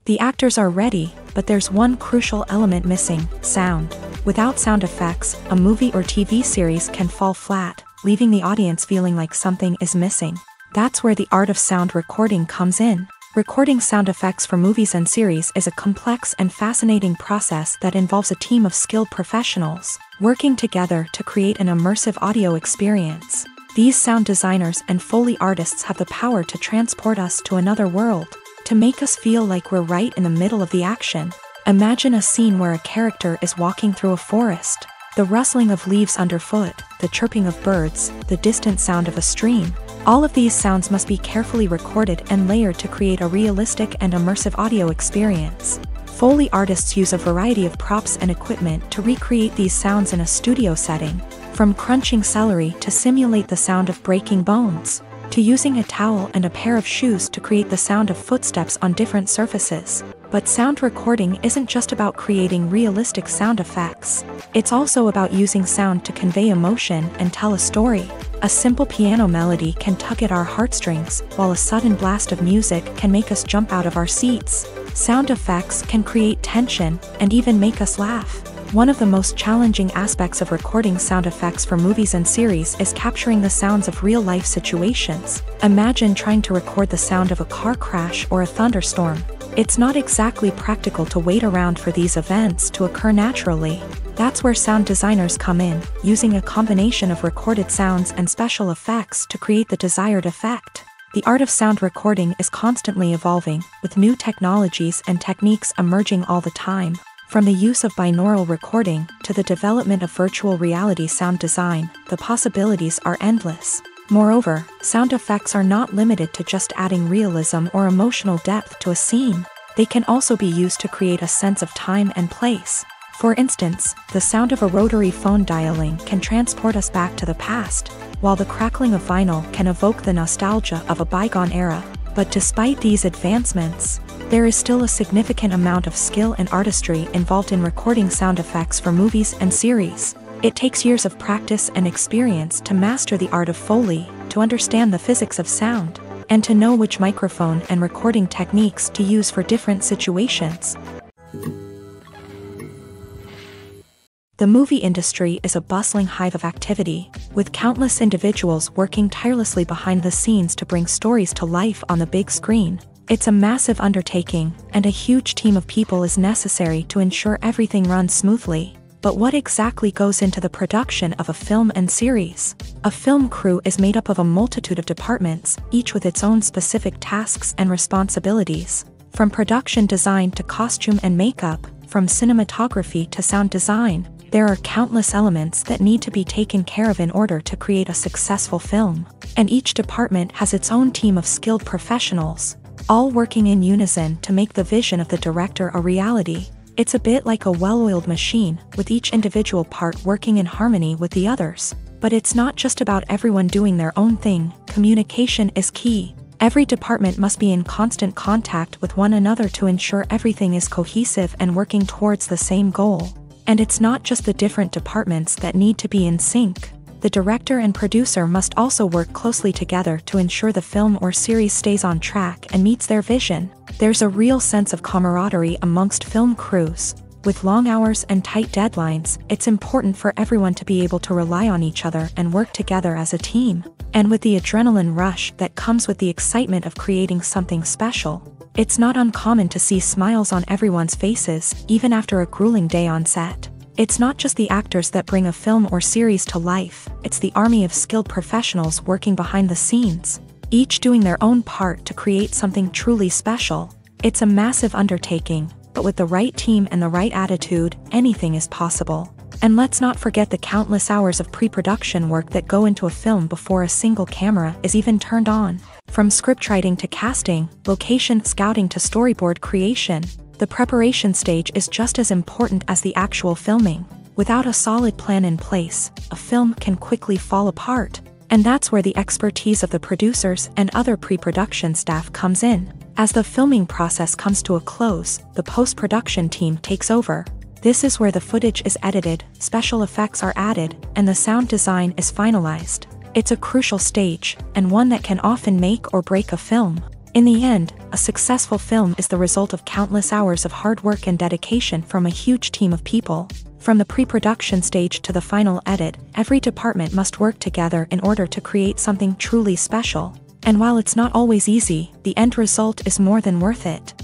The actors are ready, but there's one crucial element missing: sound. Without sound effects, a movie or TV series can fall flat, leaving the audience feeling like something is missing. That's where the art of sound recording comes in. Recording sound effects for movies and series is a complex and fascinating process that involves a team of skilled professionals working together to create an immersive audio experience. These sound designers and Foley artists have the power to transport us to another world, to make us feel like we're right in the middle of the action. Imagine a scene where a character is walking through a forest. The rustling of leaves underfoot, the chirping of birds, the distant sound of a stream. All of these sounds must be carefully recorded and layered to create a realistic and immersive audio experience. Foley artists use a variety of props and equipment to recreate these sounds in a studio setting, from crunching celery to simulate the sound of breaking bones. to using a towel and a pair of shoes to create the sound of footsteps on different surfaces. But sound recording isn't just about creating realistic sound effects. It's also about using sound to convey emotion and tell a story. A simple piano melody can tug at our heartstrings, while a sudden blast of music can make us jump out of our seats. Sound effects can create tension and even make us laugh. One of the most challenging aspects of recording sound effects for movies and series is capturing the sounds of real-life situations. Imagine trying to record the sound of a car crash or a thunderstorm. It's not exactly practical to wait around for these events to occur naturally. That's where sound designers come in, using a combination of recorded sounds and special effects to create the desired effect. The art of sound recording is constantly evolving, with new technologies and techniques emerging all the time. From the use of binaural recording to the development of virtual reality sound design, the possibilities are endless. Moreover, sound effects are not limited to just adding realism or emotional depth to a scene. They can also be used to create a sense of time and place. For instance, the sound of a rotary phone dialing can transport us back to the past, while the crackling of vinyl can evoke the nostalgia of a bygone era. But despite these advancements, there is still a significant amount of skill and artistry involved in recording sound effects for movies and series. It takes years of practice and experience to master the art of Foley, to understand the physics of sound, and to know which microphone and recording techniques to use for different situations. The movie industry is a bustling hive of activity, with countless individuals working tirelessly behind the scenes to bring stories to life on the big screen. It's a massive undertaking, and a huge team of people is necessary to ensure everything runs smoothly. But what exactly goes into the production of a film and series? A film crew is made up of a multitude of departments, each with its own specific tasks and responsibilities. From production design to costume and makeup, from cinematography to sound design, there are countless elements that need to be taken care of in order to create a successful film. And each department has its own team of skilled professionals, all working in unison to make the vision of the director a reality. It's a bit like a well-oiled machine, with each individual part working in harmony with the others. But it's not just about everyone doing their own thing. Communication is key. Every department must be in constant contact with one another to ensure everything is cohesive and working towards the same goal. And it's not just the different departments that need to be in sync. The director and producer must also work closely together to ensure the film or series stays on track and meets their vision. There's a real sense of camaraderie amongst film crews. With long hours and tight deadlines, it's important for everyone to be able to rely on each other and work together as a team. And with the adrenaline rush that comes with the excitement of creating something special, it's not uncommon to see smiles on everyone's faces, even after a grueling day on set. It's not just the actors that bring a film or series to life, it's the army of skilled professionals working behind the scenes, each doing their own part to create something truly special. It's a massive undertaking, but with the right team and the right attitude, anything is possible. And let's not forget the countless hours of pre-production work that go into a film before a single camera is even turned on. From scriptwriting to casting, location scouting to storyboard creation, the preparation stage is just as important as the actual filming. Without a solid plan in place, a film can quickly fall apart. And that's where the expertise of the producers and other pre-production staff comes in. As the filming process comes to a close, the post-production team takes over. This is where the footage is edited, special effects are added, and the sound design is finalized. It's a crucial stage, and one that can often make or break a film. In the end, a successful film is the result of countless hours of hard work and dedication from a huge team of people. From the pre-production stage to the final edit, every department must work together in order to create something truly special. And while it's not always easy, the end result is more than worth it.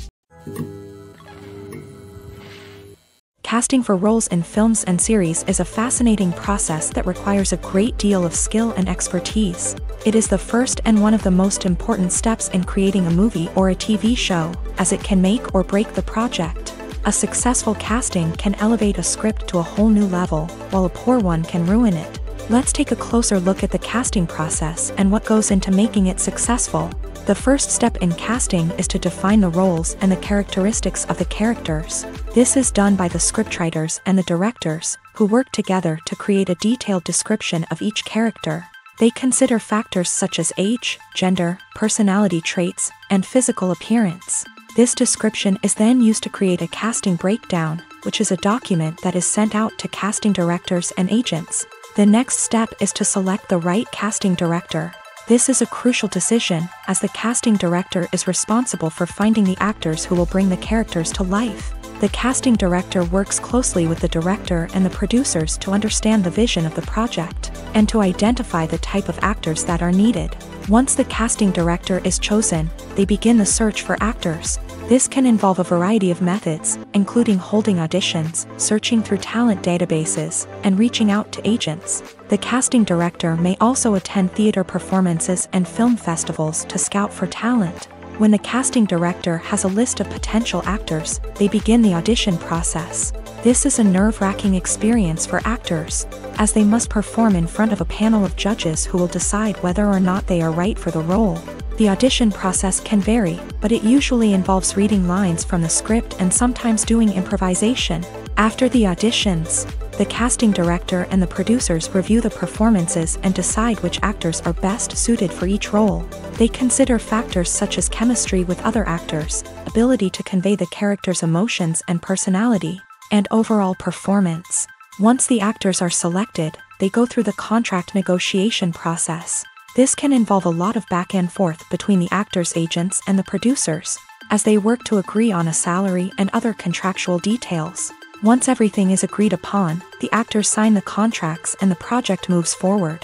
Casting for roles in films and series is a fascinating process that requires a great deal of skill and expertise. It is the first and one of the most important steps in creating a movie or a TV show, as it can make or break the project. A successful casting can elevate a script to a whole new level, while a poor one can ruin it. Let's take a closer look at the casting process and what goes into making it successful. The first step in casting is to define the roles and the characteristics of the characters. This is done by the scriptwriters and the directors, who work together to create a detailed description of each character. They consider factors such as age, gender, personality traits, and physical appearance. This description is then used to create a casting breakdown, which is a document that is sent out to casting directors and agents. The next step is to select the right casting director. This is a crucial decision, as the casting director is responsible for finding the actors who will bring the characters to life. The casting director works closely with the director and the producers to understand the vision of the project, and to identify the type of actors that are needed. Once the casting director is chosen, they begin the search for actors. This can involve a variety of methods, including holding auditions, searching through talent databases, and reaching out to agents. The casting director may also attend theater performances and film festivals to scout for talent. When the casting director has a list of potential actors, they begin the audition process. This is a nerve-wracking experience for actors, as they must perform in front of a panel of judges who will decide whether or not they are right for the role. The audition process can vary, but it usually involves reading lines from the script and sometimes doing improvisation. After the auditions, the casting director and the producers review the performances and decide which actors are best suited for each role. They consider factors such as chemistry with other actors, ability to convey the character's emotions and personality, and overall performance. Once the actors are selected, they go through the contract negotiation process. This can involve a lot of back and forth between the actors' agents and the producers, as they work to agree on a salary and other contractual details. Once everything is agreed upon, the actors sign the contracts and the project moves forward.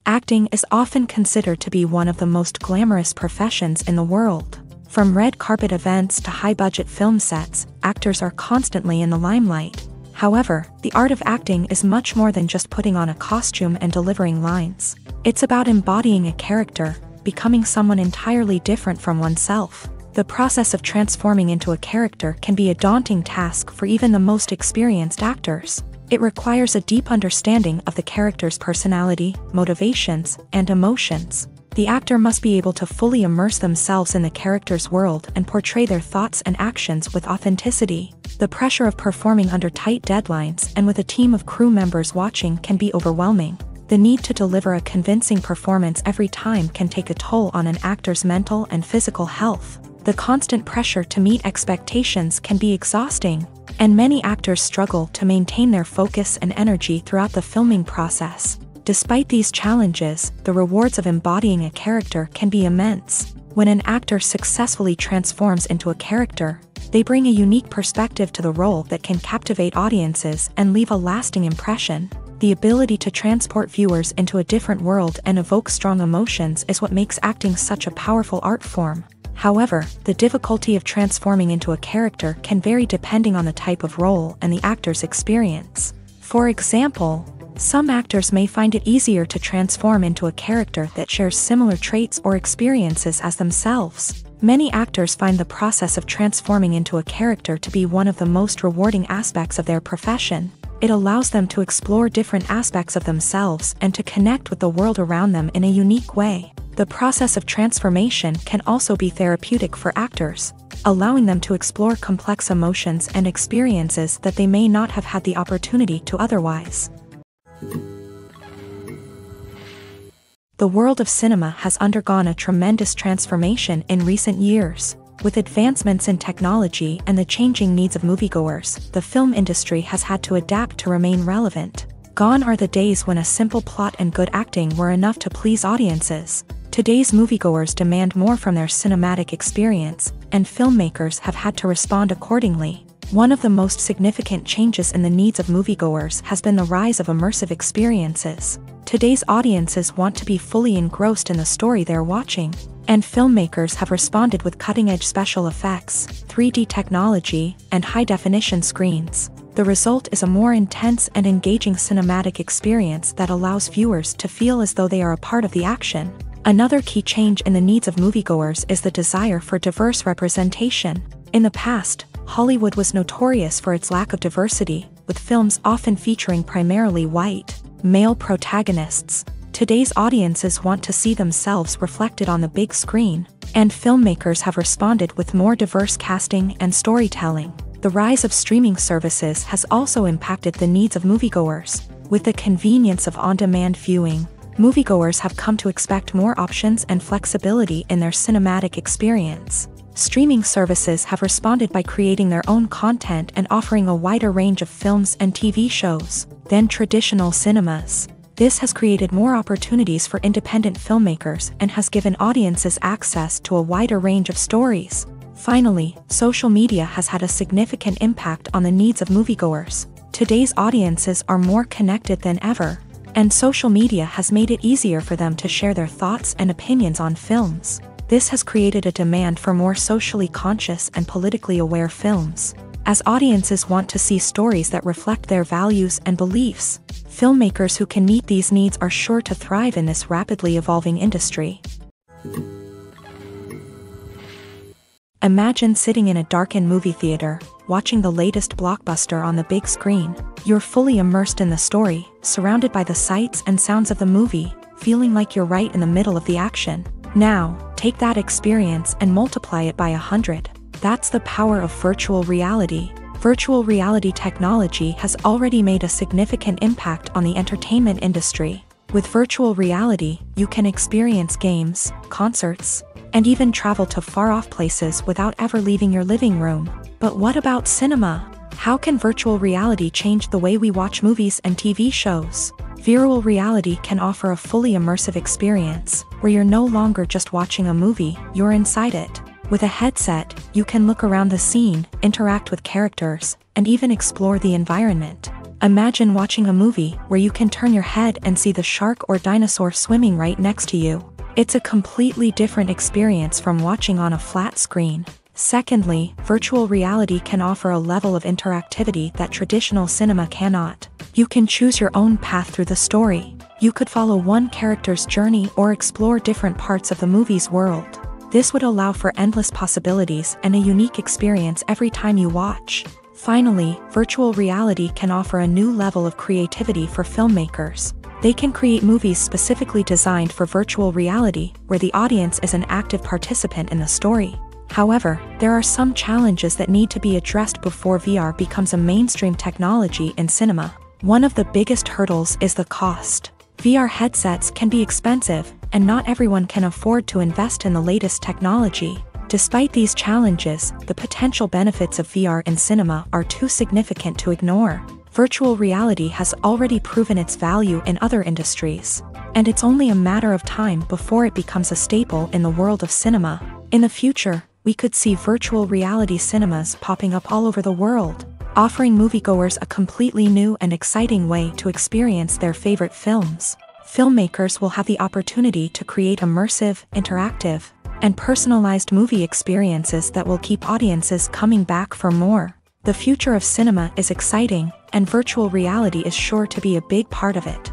Acting is often considered to be one of the most glamorous professions in the world. From red carpet events to high-budget film sets, actors are constantly in the limelight. However, the art of acting is much more than just putting on a costume and delivering lines. It's about embodying a character, becoming someone entirely different from oneself. The process of transforming into a character can be a daunting task for even the most experienced actors. It requires a deep understanding of the character's personality, motivations, and emotions. The actor must be able to fully immerse themselves in the character's world and portray their thoughts and actions with authenticity. The pressure of performing under tight deadlines and with a team of crew members watching can be overwhelming. The need to deliver a convincing performance every time can take a toll on an actor's mental and physical health. The constant pressure to meet expectations can be exhausting, and many actors struggle to maintain their focus and energy throughout the filming process. Despite these challenges, the rewards of embodying a character can be immense. When an actor successfully transforms into a character, they bring a unique perspective to the role that can captivate audiences and leave a lasting impression. The ability to transport viewers into a different world and evoke strong emotions is what makes acting such a powerful art form. However, the difficulty of transforming into a character can vary depending on the type of role and the actor's experience. For example, some actors may find it easier to transform into a character that shares similar traits or experiences as themselves. Many actors find the process of transforming into a character to be one of the most rewarding aspects of their profession. It allows them to explore different aspects of themselves and to connect with the world around them in a unique way. The process of transformation can also be therapeutic for actors, allowing them to explore complex emotions and experiences that they may not have had the opportunity to otherwise. The world of cinema has undergone a tremendous transformation in recent years. With advancements in technology and the changing needs of moviegoers, the film industry has had to adapt to remain relevant. Gone are the days when a simple plot and good acting were enough to please audiences. Today's moviegoers demand more from their cinematic experience, and filmmakers have had to respond accordingly. One of the most significant changes in the needs of moviegoers has been the rise of immersive experiences. Today's audiences want to be fully engrossed in the story they're watching, and filmmakers have responded with cutting-edge special effects, 3D technology, and high-definition screens. The result is a more intense and engaging cinematic experience that allows viewers to feel as though they are a part of the action. Another key change in the needs of moviegoers is the desire for diverse representation. In the past, Hollywood was notorious for its lack of diversity, with films often featuring primarily white, male protagonists. Today's audiences want to see themselves reflected on the big screen, and filmmakers have responded with more diverse casting and storytelling. The rise of streaming services has also impacted the needs of moviegoers. With the convenience of on-demand viewing, moviegoers have come to expect more options and flexibility in their cinematic experience. Streaming services have responded by creating their own content and offering a wider range of films and TV shows than traditional cinemas. This has created more opportunities for independent filmmakers and has given audiences access to a wider range of stories. Finally, social media has had a significant impact on the needs of moviegoers. Today's audiences are more connected than ever, and social media has made it easier for them to share their thoughts and opinions on films. This has created a demand for more socially conscious and politically aware films. As audiences want to see stories that reflect their values and beliefs, filmmakers who can meet these needs are sure to thrive in this rapidly evolving industry. Imagine sitting in a darkened movie theater, watching the latest blockbuster on the big screen. You're fully immersed in the story, surrounded by the sights and sounds of the movie, feeling like you're right in the middle of the action. Now, take that experience and multiply it by 100. That's the power of virtual reality. Virtual reality technology has already made a significant impact on the entertainment industry. With virtual reality, you can experience games, concerts, and even travel to far-off places without ever leaving your living room. But what about cinema? How can virtual reality change the way we watch movies and TV shows? Virtual reality can offer a fully immersive experience, where you're no longer just watching a movie, you're inside it. With a headset, you can look around the scene, interact with characters, and even explore the environment. Imagine watching a movie where you can turn your head and see the shark or dinosaur swimming right next to you. It's a completely different experience from watching on a flat screen. Secondly, virtual reality can offer a level of interactivity that traditional cinema cannot. You can choose your own path through the story. You could follow one character's journey or explore different parts of the movie's world. This would allow for endless possibilities and a unique experience every time you watch. Finally, virtual reality can offer a new level of creativity for filmmakers. They can create movies specifically designed for virtual reality, where the audience is an active participant in the story. However, there are some challenges that need to be addressed before VR becomes a mainstream technology in cinema. One of the biggest hurdles is the cost. VR headsets can be expensive, and not everyone can afford to invest in the latest technology. Despite these challenges, the potential benefits of VR in cinema are too significant to ignore. Virtual reality has already proven its value in other industries, and it's only a matter of time before it becomes a staple in the world of cinema. In the future, we could see virtual reality cinemas popping up all over the world, offering moviegoers a completely new and exciting way to experience their favorite films. Filmmakers will have the opportunity to create immersive, interactive, and personalized movie experiences that will keep audiences coming back for more. The future of cinema is exciting, and virtual reality is sure to be a big part of it.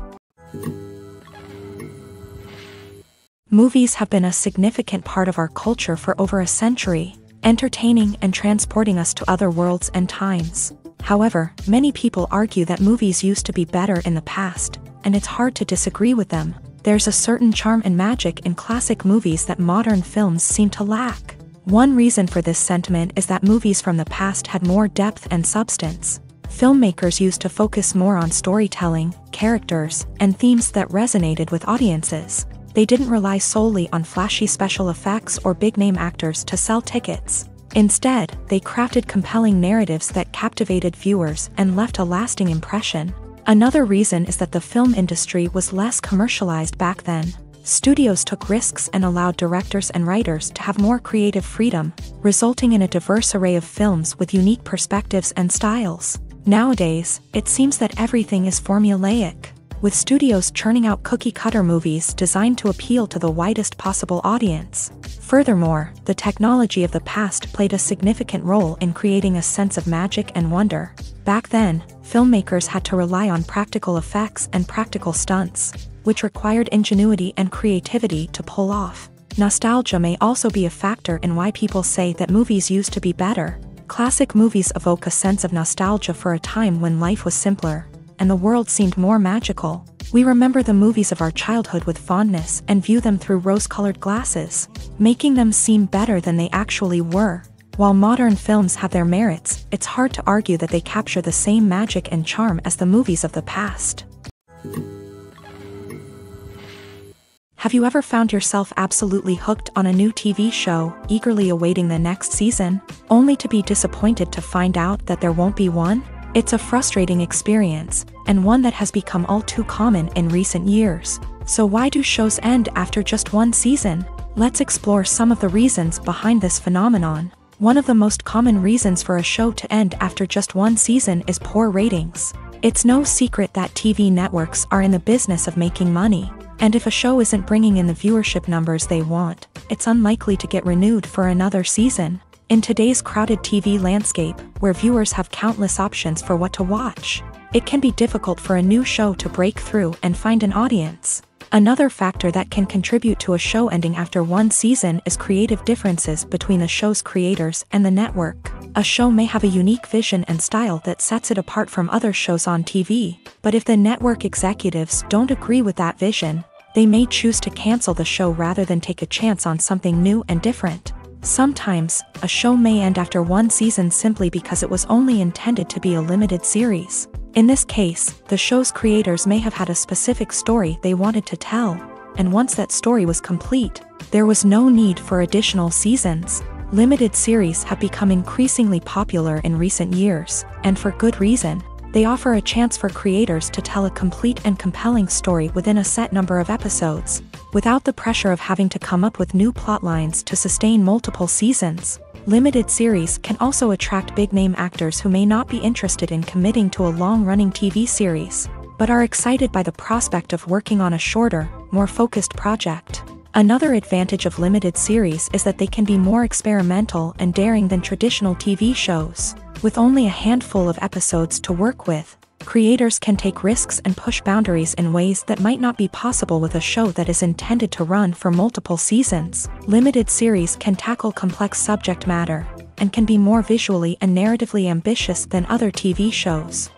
Movies have been a significant part of our culture for over a century, entertaining and transporting us to other worlds and times. However, many people argue that movies used to be better in the past, and it's hard to disagree with them. There's a certain charm and magic in classic movies that modern films seem to lack. One reason for this sentiment is that movies from the past had more depth and substance. Filmmakers used to focus more on storytelling, characters, and themes that resonated with audiences. They didn't rely solely on flashy special effects or big-name actors to sell tickets. Instead, they crafted compelling narratives that captivated viewers and left a lasting impression. Another reason is that the film industry was less commercialized back then. Studios took risks and allowed directors and writers to have more creative freedom, resulting in a diverse array of films with unique perspectives and styles. Nowadays, it seems that everything is formulaic, with studios churning out cookie-cutter movies designed to appeal to the widest possible audience. Furthermore, the technology of the past played a significant role in creating a sense of magic and wonder. Back then, filmmakers had to rely on practical effects and practical stunts, which required ingenuity and creativity to pull off. Nostalgia may also be a factor in why people say that movies used to be better. Classic movies evoke a sense of nostalgia for a time when life was simpler, and the world seemed more magical. We remember the movies of our childhood with fondness and view them through rose-colored glasses, making them seem better than they actually were. While modern films have their merits, it's hard to argue that they capture the same magic and charm as the movies of the past. Have you ever found yourself absolutely hooked on a new TV show, eagerly awaiting the next season, only to be disappointed to find out that there won't be one? It's a frustrating experience, and one that has become all too common in recent years. So why do shows end after just one season? Let's explore some of the reasons behind this phenomenon. One of the most common reasons for a show to end after just one season is poor ratings. It's no secret that TV networks are in the business of making money. And if a show isn't bringing in the viewership numbers they want, it's unlikely to get renewed for another season. In today's crowded TV landscape, where viewers have countless options for what to watch, it can be difficult for a new show to break through and find an audience. Another factor that can contribute to a show ending after one season is creative differences between the show's creators and the network. A show may have a unique vision and style that sets it apart from other shows on TV, but if the network executives don't agree with that vision, they may choose to cancel the show rather than take a chance on something new and different. Sometimes, a show may end after one season simply because it was only intended to be a limited series. In this case, the show's creators may have had a specific story they wanted to tell, and once that story was complete, there was no need for additional seasons. Limited series have become increasingly popular in recent years, and for good reason. They offer a chance for creators to tell a complete and compelling story within a set number of episodes, without the pressure of having to come up with new plotlines to sustain multiple seasons. Limited series can also attract big-name actors who may not be interested in committing to a long-running TV series, but are excited by the prospect of working on a shorter, more focused project. Another advantage of limited series is that they can be more experimental and daring than traditional TV shows. With only a handful of episodes to work with, creators can take risks and push boundaries in ways that might not be possible with a show that is intended to run for multiple seasons. Limited series can tackle complex subject matter, and can be more visually and narratively ambitious than other TV shows.